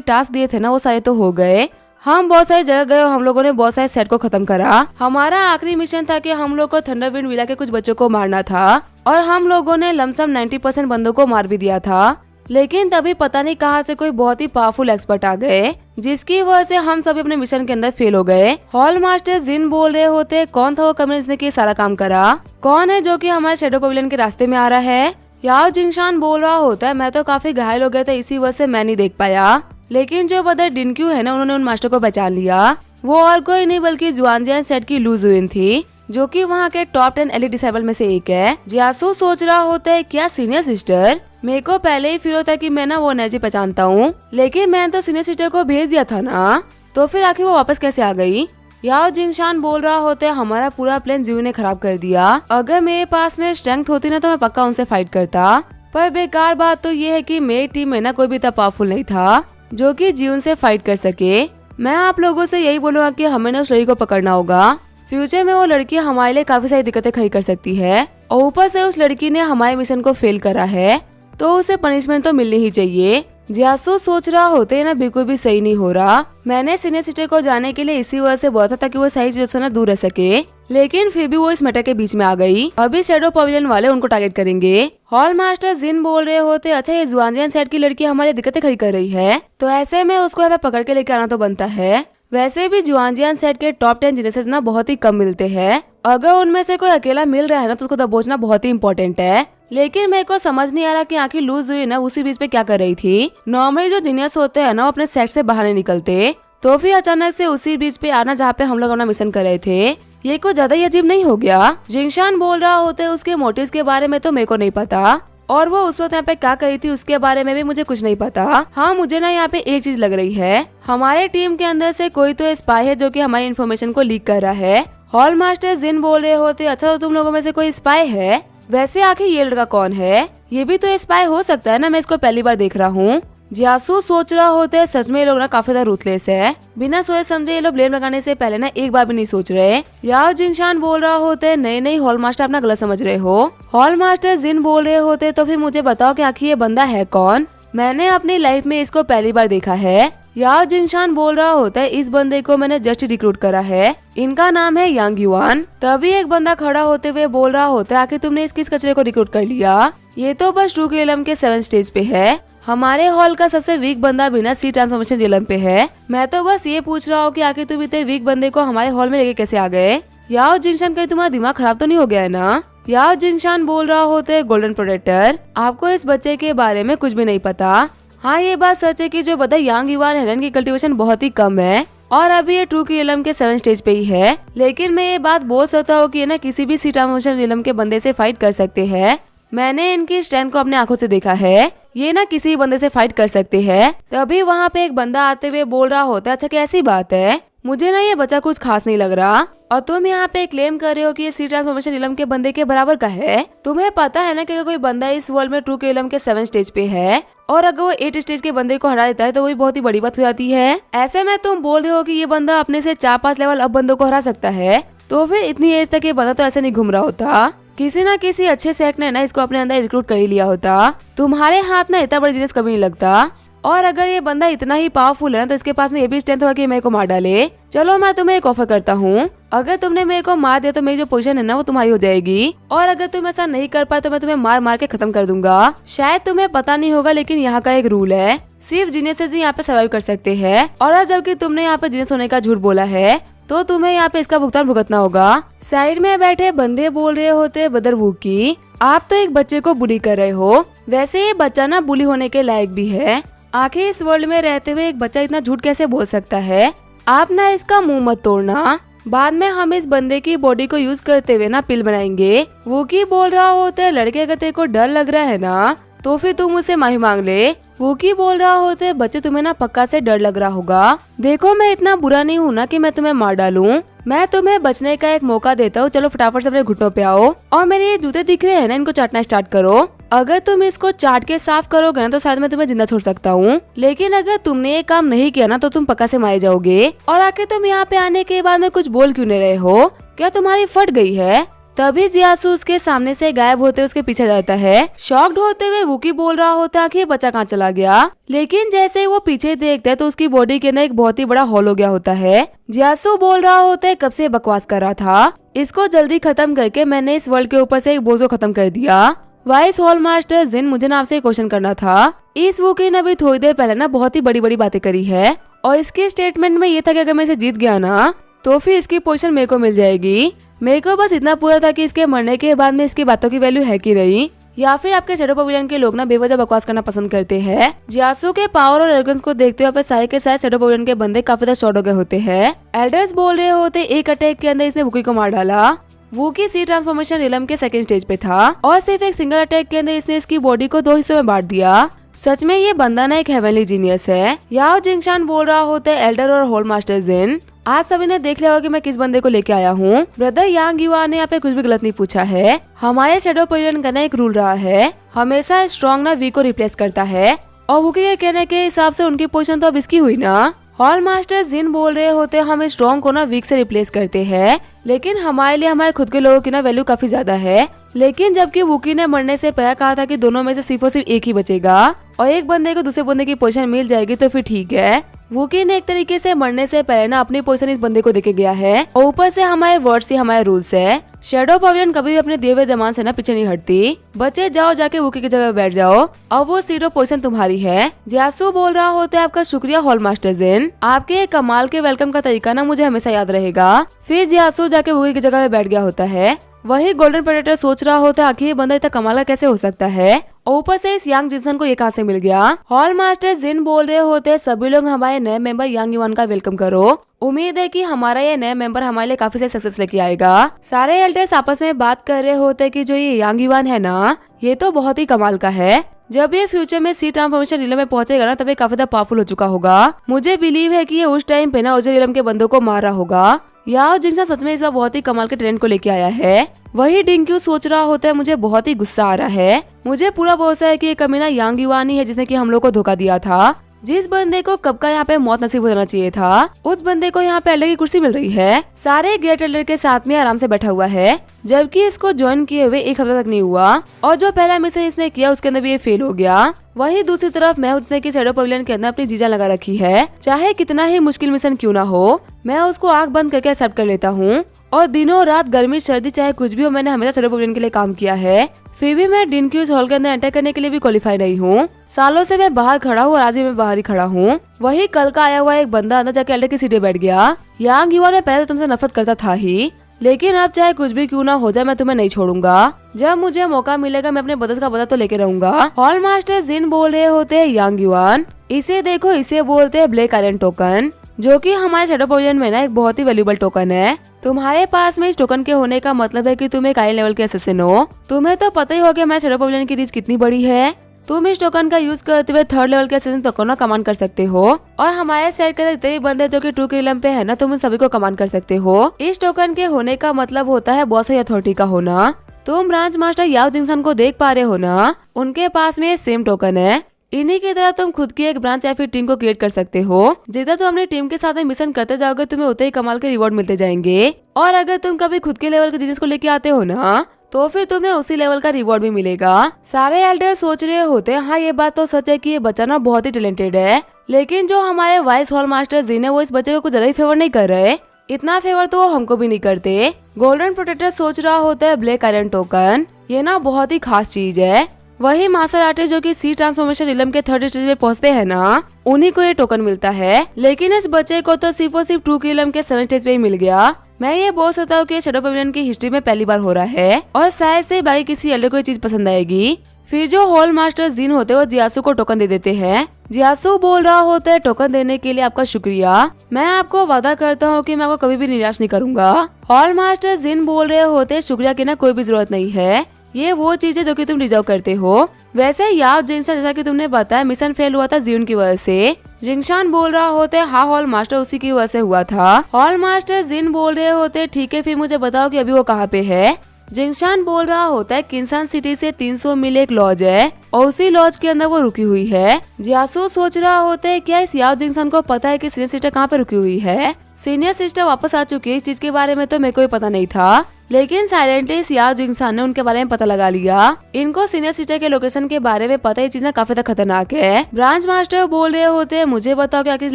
टास्क दिए थे ना वो सारे तो हो गए। हम बहुत सारी जगह गए और हम लोगों ने बहुत सारे सेट को खत्म करा। हमारा आखिरी मिशन था कि हम लोग को थंडरविंड विला के कुछ बच्चों को मारना था और हम लोगों ने लमसम 90% बंदों को मार भी दिया था। लेकिन तभी पता नहीं कहां से कोई बहुत ही पावरफुल एक्सपर्ट आ गए जिसकी वजह से हम सभी अपने मिशन के अंदर फेल हो गए। हॉल मास्टर जिन बोल रहे होते कौन था वो कम्युनिस्ट ने कि सारा काम करा, कौन है जो कि हमारे शैडो पवेलियन के रास्ते में आ रहा है। याओ जिंगशान बोल रहा होता है मैं तो काफी घायल हो गया था इसी वजह से मैं नहीं देख पाया, लेकिन जो बदर डिनक्यू है ना उन्होंने उन मास्टर को पहचान लिया। वो और कोई नहीं बल्कि जुआनजियान सेट की लू जुइन थी जो कि वहाँ के टॉप 10 एलिट डिसेबल में से एक है। जियासु सोच रहा होता है क्या सीनियर सिस्टर, मेरे को पहले ही फील होता है कि मैं ना वो एनर्जी पहचानता हूँ, लेकिन मैंने तो सीनियर सिस्टर को भेज दिया था ना, तो फिर आखिर वो वापस कैसे आ गई। याओ जिंगशान बोल रहा होता है हमारा पूरा प्लान जियू ने खराब कर दिया। अगर मेरे पास में स्ट्रेंथ होती ना तो मैं पक्का उनसे फाइट करता, पर बेकार बात तो ये है कि मेरी टीम में ना कोई भी इतना पावरफुल नहीं था जो कि जियू से फाइट कर सके। मैं आप लोगों से यही बोलूंगा कि हमें ना उस लड़की को पकड़ना होगा। फ्यूचर में वो लड़की हमारे लिए काफी सारी दिक्कतें खड़ी कर सकती है और ऊपर से उस लड़की ने हमारे मिशन को फेल करा है तो उसे पनिशमेंट तो मिलनी ही चाहिए। जियासु सोच रहा होते ना बिल्कुल भी सही नहीं हो रहा। मैंने सीनियर सिस्टर को जाने के लिए इसी वजह से बोला था ताकि वो सही चीजों से ना दूर रह सके, लेकिन फिर भी वो इस मैटर के बीच में आ गई। अभी शैडो पवेलियन वाले उनको टारगेट करेंगे। हॉल मास्टर जिन बोल रहे होते अच्छा ये जुआनजियान सेट की लड़की हमारी दिक्कतें खड़ी कर रही है तो ऐसे में उसको यहाँ पे पकड़ के लेके आना तो बनता है। वैसे भी जुआनजियान सेट के टॉप 10 जिनेसेस ना बहुत ही कम मिलते हैं। अगर उनमें से कोई अकेला मिल रहा है ना तो उसको दबोचना बहुत ही इम्पोर्टेंट है। लेकिन मेरे को समझ नहीं आ रहा कि आखिर लूज हुई ना उसी बीच पे क्या कर रही थी। नॉर्मली जो जीनियस होते हैं ना वो अपने सेट से बाहर नहीं निकलते, तो फिर अचानक से उसी बीच पे आना जहाँ पे हम लोग अपना मिशन कर रहे थे, ये कुछ ज्यादा ही अजीब नहीं हो गया। जिंगशान बोल रहा होते उसके मोटिव्स के बारे में तो मेरे को नहीं पता और वो उस वक्त यहाँ पे क्या करी थी उसके बारे में भी मुझे कुछ नहीं पता। हाँ मुझे ना यहाँ पे एक चीज लग रही है, हमारे टीम के अंदर से कोई तो स्पाई है जो कि हमारी इन्फॉर्मेशन को लीक कर रहा है। हॉल मास्टर जिन बोल रहे होते अच्छा तो तुम लोगों में से कोई स्पाई है। वैसे आखिर ये लड़का कौन है, ये भी तो स्पाई हो सकता है ना, मैं इसको पहली बार देख रहा हूँ। जियासु सोच रहा होता है सच में ये लोग ना काफी ज्यादा रूथलेस है, बिना सोचे समझे ये लोग ब्लेम लगाने से पहले ना एक बार भी नहीं सोच रहे। याओ जिंगशान बोल रहा होता है नहीं हॉल मास्टर अपना गलत समझ रहे हो। हॉल मास्टर जिन बोल रहे होते तो फिर मुझे बताओ कि आखिर ये बंदा है कौन, मैंने अपनी लाइफ में इसको पहली बार देखा है। याओ जिंगशान बोल रहा होता है इस बंदे को मैंने जस्ट रिक्रूट करा है, इनका नाम है यांग युआन। तभी एक बंदा खड़ा होते हुए बोल रहा होता है आखिर तुमने इस किस कचरे को रिक्रूट कर लिया, ये तो बस ट्रू रियलम के 7 स्टेज पे है, हमारे हॉल का सबसे वीक बंदा बिना सी ट्रांसफॉर्मेशन रियलम पे है। मैं तो बस ये पूछ रहा हूँ कि आखिर तुम इतने वीक बंदे को हमारे हॉल में लेके कैसे आ गए। याओ जिंगशान कहीं तुम्हारा दिमाग खराब तो नहीं हो गया है ना। याओ जिंगशान बोल रहा होता है गोल्डन प्रोटेक्टर आपको इस बच्चे के बारे में कुछ भी नहीं पता। हाँ ये बात सच है कि जो बता यांग युआन है इनकी कल्टीवेशन बहुत ही कम है और अभी ये ट्रू रियलम के 7 स्टेज पे ही है, लेकिन मैं ये बात बोल सकता हूँ कि ना किसी भी सी ट्रांसफॉर्मेशन रियलम के बंदे से फाइट कर सकते हैं। मैंने इनकी स्ट्रेंथ को अपने आंखों से देखा है, ये ना किसी बंदे से फाइट कर सकते हैं। तभी वहाँ पे एक बंदा आते हुए बोल रहा होता है अच्छा कैसी बात है, मुझे ना ये बच्चा कुछ खास नहीं लग रहा और तुम यहाँ पे क्लेम कर रहे हो कि ये सी ट्रांसफॉर्मेशन रियलम के बंदे के बराबर का है। तुम्हें पता है ना कि अगर कोई बंदा इस वर्ल्ड में ट्रू रियलम के 7 स्टेज पे है और अगर वो 8 स्टेज के बंदे को हरा देता है तो वही बहुत ही बड़ी बात हो जाती है। ऐसे में तुम बोल रहे हो कि ये बंदा अपने से 4-5 लेवल अब बंदों को हरा सकता है, तो फिर इतनी एज तक ये बंदा तो ऐसे नहीं घूम रहा होता, किसी ना किसी अच्छे सेट ने ना इसको अपने अंदर रिक्रूट कर ही लिया होता। तुम्हारे हाथ ना इतना बड़ा जीनियस कभी नहीं लगता और अगर ये बंदा इतना ही पावरफुल है तो इसके पास में ये भी स्ट्रेंथ होगा कि मेरे को मार डाले। चलो मैं तुम्हें एक ऑफर करता हूँ, अगर तुमने मेरे को मार दिया तो मेरी जो पोजीशन है ना वो तुम्हारी हो जाएगी और अगर तुम ऐसा नहीं कर पाए तो मैं तुम्हें मार मार के खत्म कर दूंगा। शायद तुम्हें पता नहीं होगा लेकिन यहाँ का एक रूल है, सिर्फ जीनियस ही यहाँ पे सर्वाइव कर सकते हैं और अब जबकि तुमने यहाँ पे जीनियस होने का झूठ बोला है तो तुम्हें यहाँ पे इसका भुगतान भुगतना होगा। साइड में बैठे बंदे बोल रहे होते बदरवू की आप तो एक बच्चे को बुली कर रहे हो, वैसे ये बच्चा ना बुली होने के लायक भी है, आखिर इस वर्ल्ड में रहते हुए एक बच्चा इतना झूठ कैसे बोल सकता है। आप ना इसका मुंह मत तोड़ना, बाद में हम इस बंदे की बॉडी को यूज करते हुए ना पिल बनाएंगे। वो की बोल रहा होता है लड़के अगर तेरे को डर लग रहा है ना तो फिर तुम मुझसे माफी मांग ले। वूकी बोल रहा होते, बच्चे तुम्हें ना पक्का से डर लग रहा होगा। देखो मैं इतना बुरा नहीं हूँ ना कि मैं तुम्हें मार डालूं। मैं तुम्हें बचने का एक मौका देता हूँ। चलो फटाफट से अपने घुटनों पे आओ और मेरे ये जूते दिख रहे हैं ना, इनको चाटना स्टार्ट करो। अगर तुम इसको चाट के साफ करोगे ना तो शायद मैं तुम्हें जिंदा छोड़ सकता हूँ, लेकिन अगर तुमने ये काम नहीं किया ना तो तुम पक्का से मारे जाओगे। और आखिर तुम यहाँ पे आने के बाद में कुछ बोल क्यों नहीं रहे हो? क्या तुम्हारी फट गई है? तभी जियासु उसके सामने से गायब होते उसके पीछे जाता है। शॉक्ड होते हुए वूकी बोल रहा होता है कि बच्चा कहाँ चला गया, लेकिन जैसे ही वो पीछे देखता है तो उसकी बॉडी के अंदर एक बहुत ही बड़ा होल हो गया होता है। जियासु बोल रहा होता है, कब से बकवास कर रहा था, इसको जल्दी खत्म करके मैंने इस वर्ल्ड के ऊपर से एक बोझ को खत्म कर दिया। वाइस हॉल मास्टर जिन, मुझे ना आपसे क्वेश्चन करना था। इस वूकी ने अभी थोड़ी देर पहले ना बहुत ही बड़ी बड़ी बातें करी है और इसके स्टेटमेंट में ये था कि अगर मैं इसे जीत गया ना तो फिर इसकी पोजीशन मेरे को मिल जाएगी। मेरे को बस इतना पूरा था कि इसके मरने के बाद में इसकी बातों की वैल्यू है कि नहीं, या फिर आपके शैडो पवेलियन के लोग ना बेवजह बकवास करना पसंद करते हैं। जियासु के पावर और एरोगेंस को देखते हुए सारे के सारे शैडो पवेलियन के बंदे काफी ज्यादा शॉर्ट हो गए होते हैं। एल्डर्स बोल रहे होते, एक अटैक के अंदर इसने वूकी को मार डाला। वूकी सी ट्रांसफॉर्मेशन रिलम के सेकंड स्टेज पे था और सिर्फ एक सिंगल अटैक के अंदर इसने इसकी बॉडी को 2 हिस्सों में बांट दिया। सच में ये बंदा ना एक हेवनली जीनियस है। याओ जिंगशान बोल रहा होता है, एल्डर और होल मास्टर जिन, आज सभी ने देख लिया होगा कि मैं किस बंदे को लेके आया हूँ। ब्रदर यांग युआन ने यहाँ पे कुछ भी गलत नहीं पूछा है। हमारे शैडो पवेलियन का ना एक रूल रहा है, हमेशा स्ट्रॉन्ग ना वीक को रिप्लेस करता है, और वूकी के कहने के हिसाब से उनकी पोजीशन तो अब इसकी हुई ना। हॉल मास्टर जिन बोल रहे होते, हम स्ट्रॉन्ग को ना वीक से रिप्लेस करते हैं, लेकिन हमारे लिए हमारे खुद के लोगों की ना वैल्यू काफी ज्यादा है। लेकिन जबकि वूकी ने मरने से पहले कहा था कि दोनों में से सिर्फ और सिर्फ एक ही बचेगा और एक बंदे को दूसरे बंदे की पोजीशन मिल जाएगी तो फिर ठीक है। वूकी ने एक तरीके से मरने से पहले ना अपनी पोजीशन इस बंदे को देके गया है और ऊपर से हमारे वर्ड्स से हमारे रूल्स है। शैडो पवेलियन कभी भी अपने दिए हुए जमान से ना पीछे नहीं हटती। बच्चे जाओ जाके वूकी की जगह बैठ जाओ और वो सीट और पोजीशन तुम्हारी है। जियासु बोल रहा होता है, आपका शुक्रिया हॉल मास्टर जिन, आपके कमाल के वेलकम का तरीका ना मुझे हमेशा याद रहेगा। फिर जियासु जाके वूकी की जगह बैठ गया होता है। वही गोल्डन प्रेडेटर सोच रहा होता है, आखिर ये बंदा इतना कमाल का कैसे हो सकता है, और ऊपर से इस यांग जिसन को ये कहां से मिल गया। हॉल मास्टर जिन बोल रहे होते, सभी लोग हमारे नए मेंबर यांग युआन का वेलकम करो। उम्मीद है कि हमारा ये नया मेंबर हमारे लिए काफी से सक्सेस लेके आएगा। सारे एल्डर्स आपस में बात कर रहे होते कि जो ये यांग युआन है ना, ये तो बहुत ही कमाल का है। जब ये फ्यूचर में सी ट्रांसफॉर्मेशन रिलम में पहुंचेगा ना तब ये काफी ज्यादा पावरफुल हो चुका होगा। मुझे बिलीव है कि ये उस टाइम पे ना ओजे रिलम के बंदों को मार रहा होगा। याओ जिंगशान सच में इस बार बहुत ही कमाल के टैलेंट को लेके आया है। वही डिंक्यू सोच रहा होता है, मुझे बहुत ही गुस्सा आ रहा है। मुझे पूरा भरोसा है कि ये कमीना यांग युआन ही है जिसने कि हम लोग को धोखा दिया था। जिस बंदे को कब का यहाँ पे मौत नसीब होना चाहिए था, उस बंदे को यहाँ पे एल्डर की कुर्सी मिल रही है। सारे ग्रेट एल्डर के साथ में आराम से बैठा हुआ है, जबकि इसको ज्वाइन किए हुए 1 हफ्ता तक नहीं हुआ और जो पहला मिशन इसने किया उसके अंदर भी ये फेल हो गया। वही दूसरी तरफ मैं जिसने की शैडो पवेलियन के अंदर अपनी जीजा लगा रखी है। चाहे कितना ही मुश्किल मिशन क्यों ना हो, मैं उसको आंख बंद करके एक्सेप्ट कर लेता हूँ और दिनों रात गर्मी सर्दी चाहे कुछ भी हो, मैंने हमेशा शैडो पवेलियन के लिए काम किया है। फिर भी मैं डिंक्यूज हॉल के अंदर एंटर करने के लिए भी क्वालिफाई नहीं हूँ। सालों से मैं बाहर खड़ा हूँ और आज भी मैं बाहर ही खड़ा हूँ। वही कल का आया हुआ एक बंदा अंदर जाके एल्डर की सीट पे बैठ गया। यांग युआन में पहले तो तुमसे नफरत करता था ही, लेकिन अब चाहे कुछ भी क्यों ना हो जाए मैं तुम्हें नहीं छोड़ूंगा। जब मुझे मौका मिलेगा मैं अपने ब्रदर्स का बदला तो लेके रहूंगा। हॉल मास्टर जिन बोल रहे होते हैं, यांग युआन, इसे देखो, इसे बोलते हैं ब्लैक आयरन टोकन, जो कि हमारे शैडो पवेलियन में ना एक बहुत ही वैल्यूबल टोकन है। तुम्हारे पास में इस टोकन के होने का मतलब है कि तुम एक हाई लेवल के असैसिन हो। तुम्हें तो पता ही होगा हमारे शैडो पवेलियन की रीच कितनी बड़ी है। तुम इस टोकन का यूज करते हुए 3rd लेवल के असैसिन टोकन कमांड कर सकते हो और हमारे सेट के जितने भी बंदे जो कि ट्रू किलम पे है ना, तुम सभी को कमांड कर सकते हो। इस टोकन के होने का मतलब होता है बॉस या अथॉरिटी का होना। तुम ब्रांच मास्टर याओ जिंगशान को देख पा रहे हो ना, उनके पास में सेम टोकन है। इन्हीं की तरह तुम खुद की एक ब्रांच या फिर टीम को क्रिएट कर सकते हो। जितना तुम अपनी टीम के साथ मिशन करते जाओगे तुम्हें उतने ही कमाल के रिवॉर्ड मिलते जाएंगे, और अगर तुम कभी खुद के लेवल के जिनिस को लेके आते हो ना तो फिर तुम्हें उसी लेवल का रिवॉर्ड भी मिलेगा। सारे एल्डर सोच रहे होते हैं, हाँ ये बात तो सच है कि ये बच्चा ना बहुत ही टैलेंटेड है, लेकिन जो हमारे वाइस हॉल मास्टर जिन है वो इस बच्चे को कुछ ज्यादा ही फेवर नहीं कर रहे। इतना फेवर तो हमको भी नहीं करते। गोल्डन प्रोटेक्टर सोच रहा होता है, ब्लैक आयरन टोकन ये ना बहुत ही खास चीज है। वही मार्शल आर्टिस्ट जो कि सी ट्रांसफॉर्मेशन रिलम के 3rd स्टेज पे पहुंचते हैं ना, उन्हीं को ये टोकन मिलता है। लेकिन इस बच्चे को तो सिर्फ और सिर्फ ट्रू किलम के 7th स्टेज पे ही मिल गया। मैं ये बोल सकता हूँ कि शैडो पवेलियन की हिस्ट्री में पहली बार हो रहा है और शायद से बाकी किसी एल्डर को ये चीज पसंद आएगी। फिर जो हॉल मास्टर जिन होते हैं वो जियासु को टोकन दे देते हैं। जियासु बोल रहा होता है, टोकन देने के लिए आपका शुक्रिया। मैं आपको वादा करता हूँ कि मैं आपको कभी भी निराश नहीं करूंगा। हॉल मास्टर जिन बोल रहे होते हैं, शुक्रिया की ना कोई भी जरूरत नहीं है, ये वो चीज है जो कि तुम डिजर्व करते हो। वैसे याओ जिंगशान, जैसा कि तुमने बताया मिशन फेल हुआ था जियून की वजह से। जिंगशान बोल रहा होते हाँ हॉल मास्टर उसी की वजह से हुआ था। हॉल मास्टर जिन बोल रहे होते ठीक है फिर मुझे बताओ कि अभी वो कहाँ पे है। जिंगशान बोल रहा होता है किन्सान सिटी से 300 मील एक लॉज है और उसी लॉज के अंदर वो रुकी हुई है। जियासु सोच रहा होता है क्या इस याओ जिंगशान को पता है कि सीनियर सिस्टर कहाँ पे रुकी हुई है। सीनियर सिस्टर वापस आ चुकी है, इस चीज के बारे में तो मेरे को भी पता नहीं था, लेकिन साइलेंटली इस याओ जिंगशान ने उनके बारे में पता लगा लिया। इनको सीनियर सिस्टर के लोकेशन के बारे में पता है, ये चीज ना काफी खतरनाक है। ब्रांच मास्टर बोल रहे होते हैं मुझे बताओ कि आखिर इस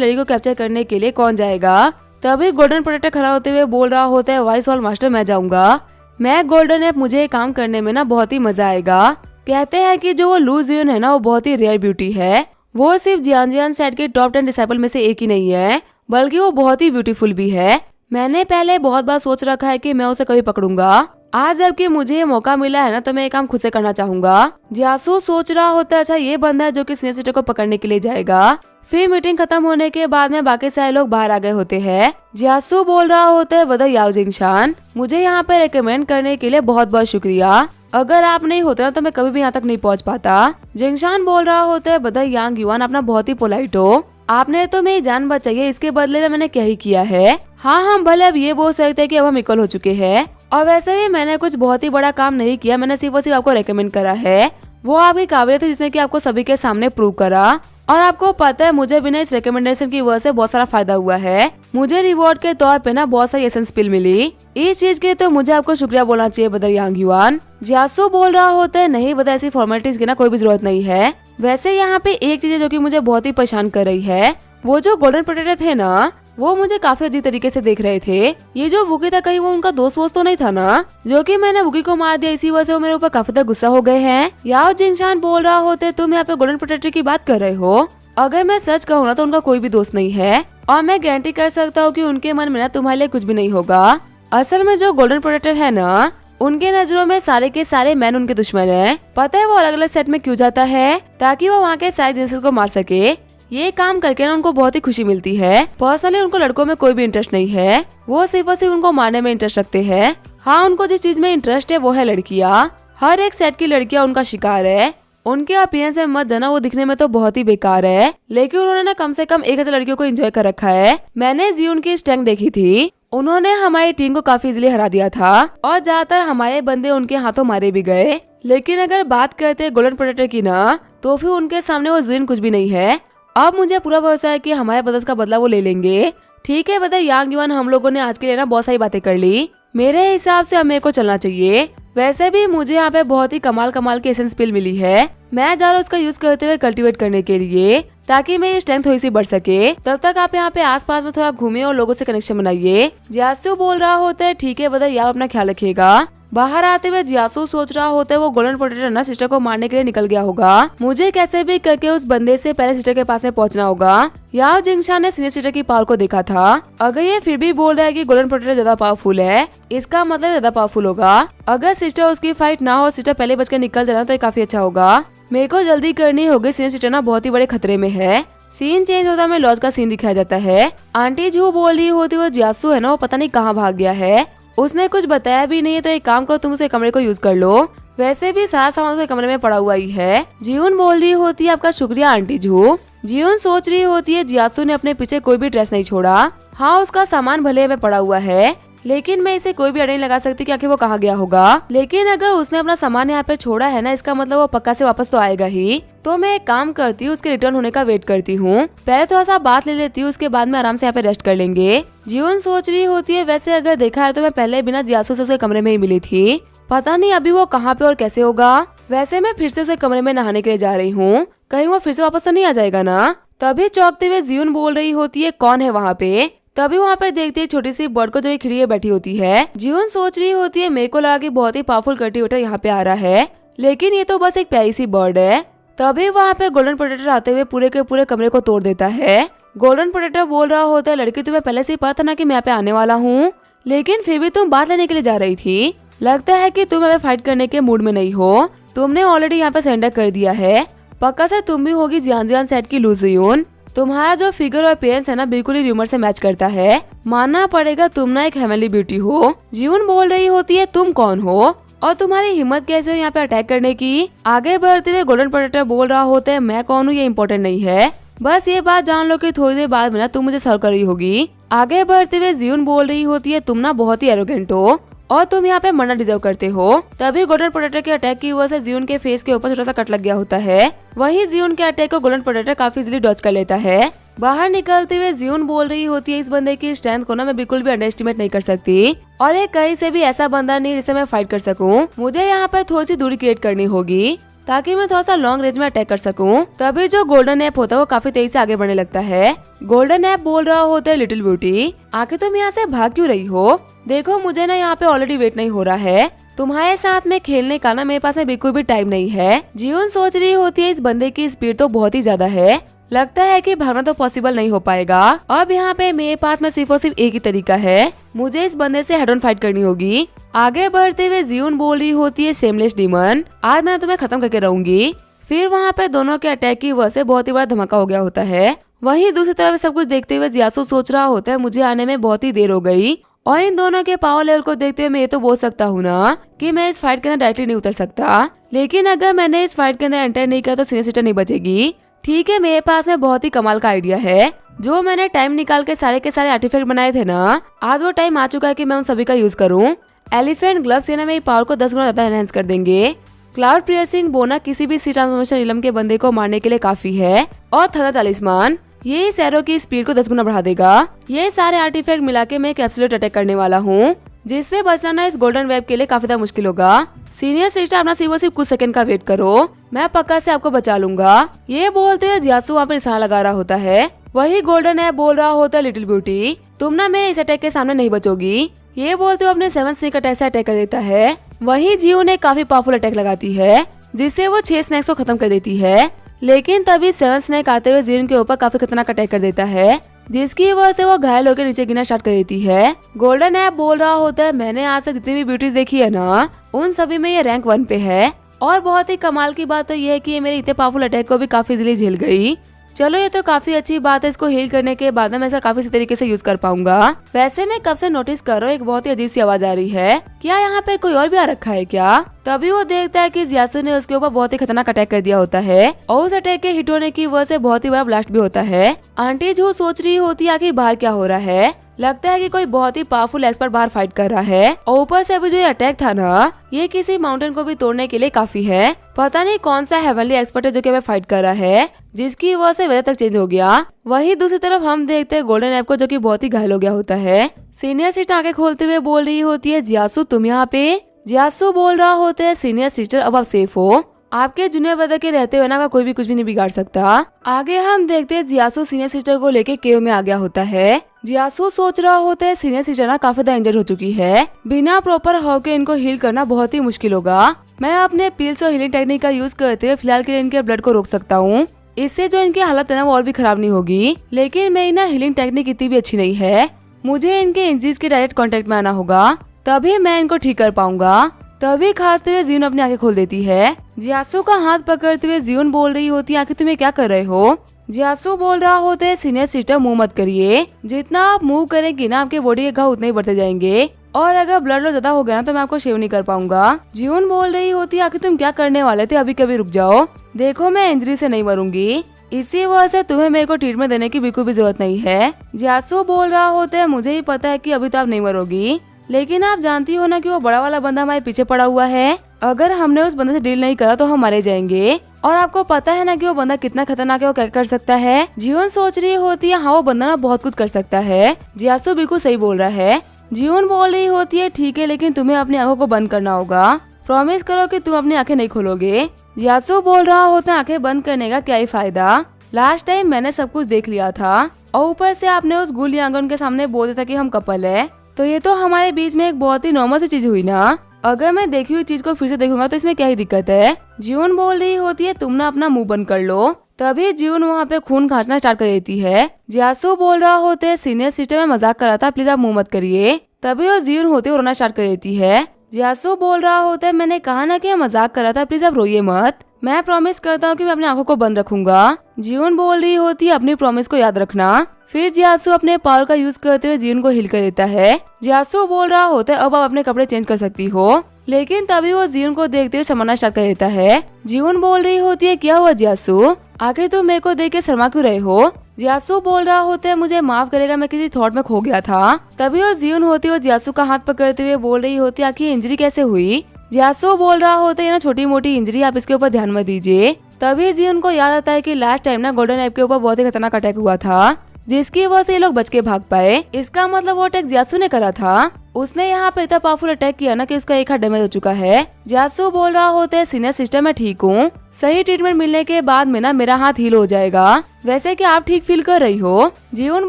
लड़की को कैप्चर करने के लिए कौन जाएगा। तभी गोल्डन प्रोटेक्टर खड़ा होते हुए बोल रहा होता है वाइस हॉल मास्टर मैं जाऊंगा। मैं गोल्डन है, मुझे ये काम करने में ना बहुत ही मजा आएगा। कहते हैं कि जो वो लू जियून है ना वो बहुत ही रेयर ब्यूटी है। वो सिर्फ जियानजियान सेट के टॉप 10 डिसाइपल में से एक ही नहीं है, बल्कि वो बहुत ही ब्यूटीफुल भी है। मैंने पहले बहुत बार सोच रखा है कि मैं उसे कभी पकड़ूंगा। आज जबकि मुझे ये मौका मिला है ना तो मैं ये काम खुद से करना चाहूंगा। जियासु सोच रहा होता है अच्छा ये बंदा है जो कि सीनियर सिस्टर को पकड़ने के लिए जाएगा। फिर मीटिंग खत्म होने के बाद में बाकी सारे लोग बाहर आ गए होते हैं। जियासु बोल रहा होता है बदर याओ जिंगशान, मुझे यहाँ पे रेकमेंड करने के लिए बहुत बहुत शुक्रिया। अगर आप नहीं होते ना तो मैं कभी भी यहाँ तक नहीं पहुँच पाता। जिंगशान बोल रहा होता है बदर यांग युआन अपना बहुत ही पोलाइट हो, आपने तो मेरी जान बचाई है, इसके बदले में मैंने क्या ही किया है। हाँ हम भले अब ये बोल सकते हैं कि अब हम इक्वल हो चुके हैं। और वैसे भी मैंने कुछ बहुत ही बड़ा काम नहीं किया, मैंने सिर्फ और सिर्फ आपको रेकमेंड करा है। वो आपकी काबिलियत है जिसने कि आपको सभी के सामने प्रूव करा। और आपको पता है मुझे बिना इस रिकमेंडेशन की वजह से बहुत सारा फायदा हुआ है। मुझे रिवॉर्ड के तौर पे ना बहुत सारी एसेंस पिल मिली। इस चीज के तो मुझे आपको शुक्रिया बोलना चाहिए बदर यांग युआन। जियासु बोल रहा होता है नहीं बदर ऐसी फॉर्मेलिटीज की ना कोई भी जरूरत नहीं है। वैसे यहाँ पे एक चीज है जो कि मुझे बहुत ही परेशान कर रही है। वो जो गोल्डन प्रोटेक्टर थे ना वो मुझे काफी अजीब तरीके से देख रहे थे। ये जो वुकी था कहीं वो उनका दोस्त वोस्त तो नहीं था ना, जो कि मैंने वुकी को मार दिया इसी वजह से वो मेरे ऊपर काफी ज्यादा गुस्सा हो गए हैं। याओ जिंगशान बोल रहा होते तुम यहाँ पे गोल्डन प्रोटेक्टर की बात कर रहे हो। अगर मैं सच कहूँ ना तो उनका कोई भी दोस्त नहीं है और मैं गारंटी कर सकता हूँ कि उनके मन में ना तुम्हारे लिए कुछ भी नहीं होगा। असल में जो गोल्डन प्रोटेक्टर है ना उनके नजरों में सारे के सारे मैन उनके दुश्मन है। पता है वो अलग अलग सेट में क्यों जाता है, ताकि वो वहाँ के सारे जिन्सेस को मार सके। ये काम करके ना उनको बहुत ही खुशी मिलती है। पर्सनली उनको लड़कों में कोई भी इंटरेस्ट नहीं है, वो सिर्फ और सिर्फ उनको मारने में इंटरेस्ट रखते हैं। हाँ उनको जिस चीज में इंटरेस्ट है वो है लड़कियाँ। हर एक सेट की लड़कियाँ उनका शिकार है। उनके अपीयरेंस में मत जाना, वो दिखने में तो बहुत ही बेकार है, लेकिन उन्होंने ना कम से कम 1000 लड़कियों को एंजॉय कर रखा है। मैंने जियून की स्ट्रेंथ देखी थी, उन्होंने हमारी टीम को काफी इजीली हरा दिया था और ज्यादातर हमारे बंदे उनके हाथों मारे भी गए। लेकिन अगर बात करते गोल्डन प्रोटेक्टर की ना तो फिर उनके सामने वो जियून कुछ भी नहीं है। अब मुझे पूरा भरोसा है कि हमारे ब्रदर्स का बदला वो ले लेंगे। ठीक है बदर यांग युआन, हम लोगों ने आज के लिए ना बहुत सारी बातें कर ली। मेरे हिसाब से अब मेरे को चलना चाहिए। वैसे भी मुझे यहाँ पे बहुत ही कमाल की एसेंस पिल मिली है। मैं जा रहा हूँ उसका यूज करते हुए कल्टीवेट करने के लिए, ताकि मेरी स्ट्रेंथ थोड़ी सी बढ़ सके। तब तक आप यहाँ पे आसपास में थोड़ा घूमिए और लोगों से कनेक्शन बनाइए। जियासु बोल रहा होता है ठीक है बदर याओ अपना ख्याल रखिएगा। बाहर आते हुए जियासु सोच रहा होता है वो गोल्डन प्रोटेक्टर ना सिस्टर को मारने के लिए निकल गया होगा। मुझे कैसे भी करके उस बंदे से पहले सिस्टर के पास में पहुंचना होगा। याओ जिंगशान ने सीनियर सिस्टर की पावर को देखा था। अगर ये फिर भी बोल रहा है कि गोल्डन प्रोटेक्टर ज्यादा पावरफुल है, इसका मतलब ज्यादा पावरफुल होगा। अगर सिस्टर उसकी फाइट ना हो, सिस्टर पहले बच के निकल जाना तो ये काफी अच्छा होगा। मेरे को जल्दी करनी होगी, सीनियर सिस्टर ना बहुत ही बड़े खतरे में है। सीन चेंज होता है, लॉज का सीन दिखाया जाता है। आंटी जो बोल रही होती वो जियासु है ना वो पता नहीं कहाँ भाग गया है। उसने कुछ बताया भी नहीं है, तो एक काम करो तुम उसे कमरे को यूज कर लो। वैसे भी सारा सामान उसके कमरे में पड़ा हुआ ही है। जियून बोल रही होती है आपका शुक्रिया आंटी जू। जियून सोच रही होती है जियासु ने अपने पीछे कोई भी ड्रेस नहीं छोड़ा। हाँ उसका सामान भले में पड़ा हुआ है, लेकिन मैं इसे कोई भी अड़े नहीं लगा सकती कि आखिर वो कहाँ गया होगा। लेकिन अगर उसने अपना सामान यहाँ पे छोड़ा है ना, इसका मतलब वो पक्का से वापस तो आएगा ही। तो मैं एक काम करती हूँ, उसके रिटर्न होने का वेट करती हूँ। पहले थोड़ा सा बात ले लेती हूँ, उसके बाद में आराम से यहाँ पे रेस्ट कर लेंगे। जियून सोच रही होती है वैसे अगर देखा है तो मैं पहले बिना जियासु से उसके कमरे में ही मिली थी। पता नहीं अभी वो कहाँ पे और कैसे होगा। वैसे मैं फिर से उसके कमरे में नहाने के लिए जा रही हूँ, कहीं वो फिर से वापस तो नहीं आ जाएगा ना। तभी चौंकते हुए जियून बोल रही होती है कौन है वहाँ पे। तभी वहाँ पे देखती है छोटी सी बर्ड को जो एक खिड़की बैठी होती है। जियून सोच रही होती है मेरे को लगा कि बहुत ही पावरफुल कल्टीवेटर यहाँ पे आ रहा है, लेकिन ये तो बस एक प्यारी सी बर्ड है। तभी वहाँ पे गोल्डन प्रोटेक्टर आते हुए पूरे के पूरे कमरे को तोड़ देता है। गोल्डन प्रोटेक्टर बोल रहा होता है लड़की तुम्हें पहले से ही पता था ना कि मैं यहाँ पे आने वाला हूँ, लेकिन फिर भी तुम बात लेने के लिए जा रही थी। लगता है कि तुम अभी फाइट करने के मूड में नहीं हो, तुमने ऑलरेडी यहाँ पे सरेंडर कर दिया है। पक्का से तुम भी होगी जियानजियान सेट की लू जियून। तुम्हारा जो फिगर और अपीयरेंस है ना बिल्कुल ही र्यूमर से मैच करता है। मानना पड़ेगा तुम ना एक हेवनली ब्यूटी हो। जियून बोल रही होती है तुम कौन हो और तुम्हारी हिम्मत कैसे हो यहाँ पे अटैक करने की। आगे बढ़ते हुए गोल्डन प्रोटेक्टर बोल रहा होता है मैं कौन हूँ ये इम्पोर्टेंट नहीं है, बस ये बात जान लो कि थोड़ी देर बाद में ना तुम मुझे सर्व कर रही होगी। आगे बढ़ते हुए जियून बोल रही होती है तुम ना बहुत ही एरोगेंट हो और तुम यहाँ पे मरना डिजर्व करते हो। तभी गोल्डन प्रोटेक्टर के अटैक की वजह से जियून के फेस के ऊपर छोटा सा कट लग गया होता है। वहीं जियून के अटैक को गोल्डन प्रोटेक्टर काफी इजीली डॉज कर लेता है। बाहर निकलते हुए जियून बोल रही होती है इस बंदे की स्ट्रेंथ को ना मैं बिल्कुल भी अंडर एस्टिमेट नहीं कर सकती और ये कहीं से भी ऐसा बंदा नहीं जिससे मैं फाइट कर सकूं। मुझे यहाँ पर थोड़ी सी दूरी क्रिएट करनी होगी ताकि मैं थोड़ा सा लॉन्ग रेंज में अटैक कर सकूं। तभी जो गोल्डन ऐप होता है वो काफी तेजी से आगे बढ़ने लगता है। गोल्डन ऐप बोल रहा होता है लिटिल ब्यूटी आखिर तुम यहाँ से भाग क्यों रही हो, देखो मुझे ना यहाँ पे ऑलरेडी वेट नहीं हो रहा है, तुम्हारे साथ में खेलने का ना मेरे पास में बिल्कुल भी टाइम नहीं है। जियून सोच रही होती है इस बंदे की स्पीड तो बहुत ही ज्यादा है, लगता है कि भागना तो पॉसिबल नहीं हो पाएगा। अब यहाँ पे मेरे पास में सिर्फ और सिर्फ एक ही तरीका है, मुझे इस बंदे से हेड ऑन फाइट करनी होगी। आगे बढ़ते हुए जियून बोल रही होती है शेमलेस डीमन आज मैं तुम्हें खत्म करके रहूंगी। फिर वहाँ पे दोनों के अटैक की वजह से बहुत ही बड़ा धमाका हो गया होता है। वहीं दूसरी तरफ सब कुछ देखते हुए जियासु सोच रहा होता है मुझे आने में बहुत ही देर हो गई और इन दोनों के पावर लेवल को देखते हुए मैं ये तो बोल सकता हूँ ना कि मैं इस फाइट के अंदर डायरेक्टली नहीं उतर सकता, लेकिन अगर मैंने इस फाइट के अंदर एंटर नहीं किया तो सीनियर सिस्टर नहीं बचेगी। ठीक है मेरे पास में बहुत ही कमाल का आइडिया है, जो मैंने टाइम निकाल के सारे आर्टिफैक्ट बनाए थे ना आज वो टाइम आ चुका है कि मैं उन सभी का यूज करूँ। एलिफेंट ग्लव्स से ना मेरी पावर को 10 गुना ज्यादा एनहांस कर देंगे। क्लाउड पियर्सिंग बोना किसी भी सी ट्रांसफॉर्मेशन इलम के बंदे को मारने के लिए काफी है और थंडर तालिस्मान ये इस एरो की स्पीड को 10 गुना बढ़ा देगा। ये सारे आर्टिफैक्ट मिला के मैं एक एब्सोल्यूट अटैक करने वाला हूँ जिससे बचना ना इस गोल्डन वेब के लिए काफी ज्यादा मुश्किल होगा। सीनियर सिस्टर अपना सिर्फ कुछ सेकंड का वेट करो, मैं पक्का से आपको बचा लूंगा। ये बोलते हुए जियासु वहाँ पे निशाना लगा रहा होता है। वही गोल्डन ऐप बोल रहा होता है लिटिल ब्यूटी तुम ना मेरे इस अटैक के सामने नहीं बचोगी। ये बोलते हुए अपने 7 स्नेक अटैक से अटैक कर देता है। वही जियून एक काफी पावरफुल अटैक लगाती है जिससे वो 6 स्नैक्स को खत्म कर देती है, लेकिन तभी 7 स्नेक आते हुए जियून के ऊपर काफी खतरनाक अटैक कर देता है जिसकी वजह से वो घायल होकर नीचे गिरना स्टार्ट कर देती है। गोल्डन ऐप बोल रहा होता है मैंने आज तक जितनी भी ब्यूटीज देखी है ना उन सभी में ये रैंक 1 पे है और बहुत ही कमाल की बात तो ये है कि ये मेरे इतने पावरफुल अटैक को भी काफी इजीली झेल गई। चलो ये तो काफी अच्छी बात है, इसको हील करने के बाद मैं इसे काफी सही तरीके से यूज कर पाऊंगा। वैसे मैं कब से नोटिस कर रहा हूँ एक बहुत ही अजीब सी आवाज आ रही है, क्या यहाँ पे कोई और भी आ रखा है क्या। तभी वो देखता है कि जियासु ने उसके ऊपर बहुत ही खतरनाक अटैक कर दिया होता है और उस अटैक के हिट होने की वजह से बहुत ही बड़ा ब्लास्ट भी होता है। आंटी जो सोच रही होती है आखिर बाहर क्या हो रहा है, लगता है कि कोई बहुत ही पावरफुल एक्सपर्ट बाहर फाइट कर रहा है और ऊपर से अभी जो ये अटैक था ना ये किसी माउंटेन को भी तोड़ने के लिए काफी है। पता नहीं कौन सा हेवनली एक्सपर्ट है जो कि हमें फाइट कर रहा है जिसकी वजह से वेदर तक चेंज हो गया। वही दूसरी तरफ हम देखते हैं गोल्डन ऐप को जो कि बहुत ही घायल हो गया होता है। सीनियर सिस्टर आंखें खोलते हुए बोल रही होती है जियासु तुम यहाँ पे। जियासु बोल रहा होता है सीनियर सिस्टर अब आप सेफ हो, आपके जूनियर ब्रदर के रहते हुए ना कोई भी कुछ भी नहीं बिगाड़ सकता। आगे हम देखते हैं जियासु सीनियर सिस्टर को लेके केव में आ गया होता है। जियासु सोच रहा होता है सीनियर सिस्टर ना काफी ज्यादा इंजर्ड हो चुकी है, बिना प्रॉपर हव के इनको हील करना बहुत ही मुश्किल होगा। मैं अपने पील्स और हीलिंग टेक्निक का यूज करते हुए फिलहाल के लिए इनके ब्लड को रोक सकता हूँ, इससे जो इनकी हालत है ना वो और भी खराब नहीं होगी। लेकिन मेरी ना हीलिंग टेक्निक इतनी भी अच्छी नहीं है, मुझे इनके इंजरीज के डायरेक्ट कांटेक्ट में आना होगा तभी मैं इनको ठीक कर पाऊंगा। तभी खाते हुए जियून अपनी आंखें खोल देती है। जियासु का हाथ पकड़ते हुए जियून बोल रही होती है आखिर तुम्हें क्या कर रहे हो। जियासु बोल रहा होता है सीनियर सिस्टर मुंह मत करिए, जितना आप मूव करेंगी ना आपके बॉडी के घाव उतने ही बढ़ते जाएंगे और अगर ब्लड लॉस ज्यादा हो गया ना तो मैं आपको शेव नहीं कर पाऊंगा। जियून बोल रही होती है आखिर तुम क्या करने वाले थे, अभी कभी रुक जाओ, देखो मैं इंजरी से नहीं मरूंगी, इसी वजह से तुम्हें मेरे को ट्रीटमेंट देने की बिल्कुल भी जरूरत नहीं है। जियासु बोल रहा होता है मुझे ही पता है कि अभी तो आप नहीं मरोगी, लेकिन आप जानती हो ना कि वो बड़ा वाला बंदा हमारे पीछे पड़ा हुआ है, अगर हमने उस बंदे से डील नहीं करा तो हम मारे जाएंगे और आपको पता है ना कि वो बंदा कितना खतरनाक है, वो क्या कर सकता है। जियून सोच रही होती है हाँ वो बंदा ना बहुत कुछ कर सकता है। जियासु बिल्कुल सही बोल रहा है। जियून बोल रही होती है ठीक है लेकिन तुम्हें अपनी आंखों को बंद करना होगा, प्रॉमिस करो कि तुम अपनी आंखें नहीं खोलोगे। जियासु बोल रहा होता है आंखें बंद करने का क्या ही फायदा, लास्ट टाइम मैंने सब कुछ देख लिया था और ऊपर से आपने उस गुल यांगन के सामने बोल दिया था कि हम कपल है, तो ये तो हमारे बीच में एक बहुत ही नॉर्मल सी चीज हुई ना, अगर मैं देखी हुई चीज को फिर से देखूंगा तो इसमें क्या ही दिक्कत है। जियून बोल रही होती है तुम ना अपना मुंह बंद कर लो, तभी जियून वहाँ पे खून खांचना स्टार्ट कर देती है। जियासु बोल रहा होता है सीनियर सिस्टर में मजाक कर रहा था, प्लीज आप मुंह मत करिए, तभी वो जियून होते रोना स्टार्ट कर देती है। जियासु बोल रहा होता है मैंने कहा ना कि मैं मजाक कर रहा था, प्लीज आप रोइए मत, मैं प्रॉमिस करता हूँ कि मैं अपनी आंखों को बंद रखूंगा। जियून बोल रही होती है अपनी प्रॉमिस को याद रखना। फिर जियासु अपने पावर का यूज करते हुए जियून को हिल कर देता है। जियासु बोल रहा होता है अब आप अपने कपड़े चेंज कर सकती हो। लेकिन तभी वो जीवन को देखते हुए समझना स्टार्ट कर देता है। जीवन बोल रही होती है, क्या हुआ जियासु, आखिर तुम मेरे को देख के शर्मा क्यों रहे हो। जियासु बोल रहा होता है, मुझे माफ करेगा, मैं किसी थॉट में खो गया था। तभी वो जीवन होती है वो जियासु का हाथ पकड़ते हुए बोल रही होती है, आखिर इंजरी कैसे हुई। जियासु बोल रहा होता है, ना छोटी मोटी इंजरी, आप इसके ऊपर ध्यान मत दीजिए। तभी जीवन को याद आता है कि लास्ट टाइम ना गोल्डन ऐप के ऊपर बहुत ही खतरनाक अटैक हुआ था, जिसकी वजह से ये लोग बच के भाग पाए। इसका मतलब वो अटैक जियासु ने करा था। उसने यहाँ पे इतना पावरफुल अटैक किया ना कि उसका एक हाथ डैमेज हो चुका है। जियासु बोल रहा होता है, सीनियर सिस्टर मैं ठीक हूँ, सही ट्रीटमेंट मिलने के बाद में ना मेरा हाथ हील हो जाएगा। वैसे कि आप ठीक फील कर रही हो। जीवन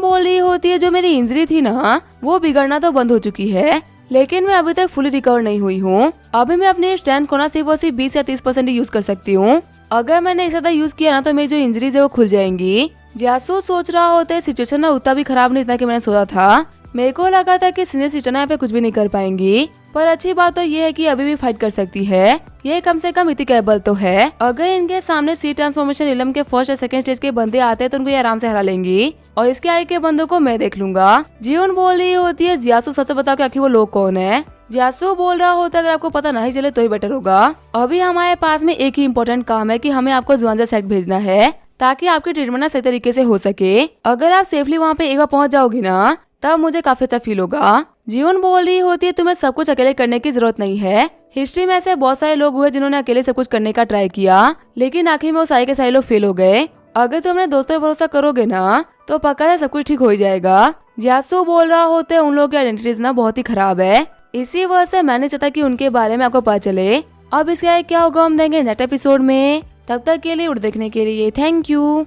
बोल रही होती है, जो मेरी इंजरी थी ना वो बिगड़ना तो बंद हो चुकी है, लेकिन मैं अभी तक फुली रिकवर नहीं हुई हूँ। अभी मैं अपनी स्ट्रेंथ को ना सिर्फ 20 या 30% यूज कर सकती हूँ। अगर मैंने इस ज्यादा यूज किया ना तो मेरी जो इंजरीज है वो खुल जाएंगी। जियासु सोच रहा होता है, सिचुएशन ना उतना भी खराब नहीं था कि मैंने सोचा था। मेरे को लगा था कि सीनियर सिस्टर यहाँ पे कुछ भी नहीं कर पाएंगी, पर अच्छी बात तो ये है कि अभी भी फाइट कर सकती है। ये कम से कम इतनी कैपेबल तो है। अगर इनके सामने सी ट्रांसफॉर्मेशन इलम के फर्स्ट या सेकंड स्टेज के बंदे आते हैं तो उनको ये आराम से हरा लेंगी, और इसके आगे के बंदों को मैं देख लूंगा। जीवन बोल रही होती है, जियासु सच बताओ कि आखिर वो लोग कौन है। जियासु बोल रहा होता है, अगर आपको पता नहीं चले तो ही बेटर होगा। अभी हमारे पास में एक ही इम्पोर्टेंट काम है कि हमें आपको जुआनजा सेट भेजना है, ताकि आपकी ट्रीटमेंट ना सही तरीके से हो सके। अगर आप सेफली वहाँ पे एक बार पहुँच जाओगी ना तब मुझे काफी अच्छा फील होगा। जीवन बोल रही होती है, तुम्हें सब कुछ अकेले करने की जरूरत नहीं है। हिस्ट्री में ऐसे बहुत सारे लोग हुए जिन्होंने अकेले सब कुछ करने का ट्राई किया, लेकिन आखिर में वो सारे के सारे लोग फेल हो गए। अगर तुम अपने दोस्तों पर भरोसा करोगे ना तो पक्का है सब कुछ ठीक हो जाएगा। जियासु बोल रहा होता है, उन लोगों की आइडेंटिटीज ना बहुत ही खराब है, इसी वजह से मैंने चाहता कि उनके बारे में आपको पता चले। अब इसका क्या होगा हम देंगे नेक्स्ट एपिसोड में। तब तक के लिए देखने के लिए थैंक यू।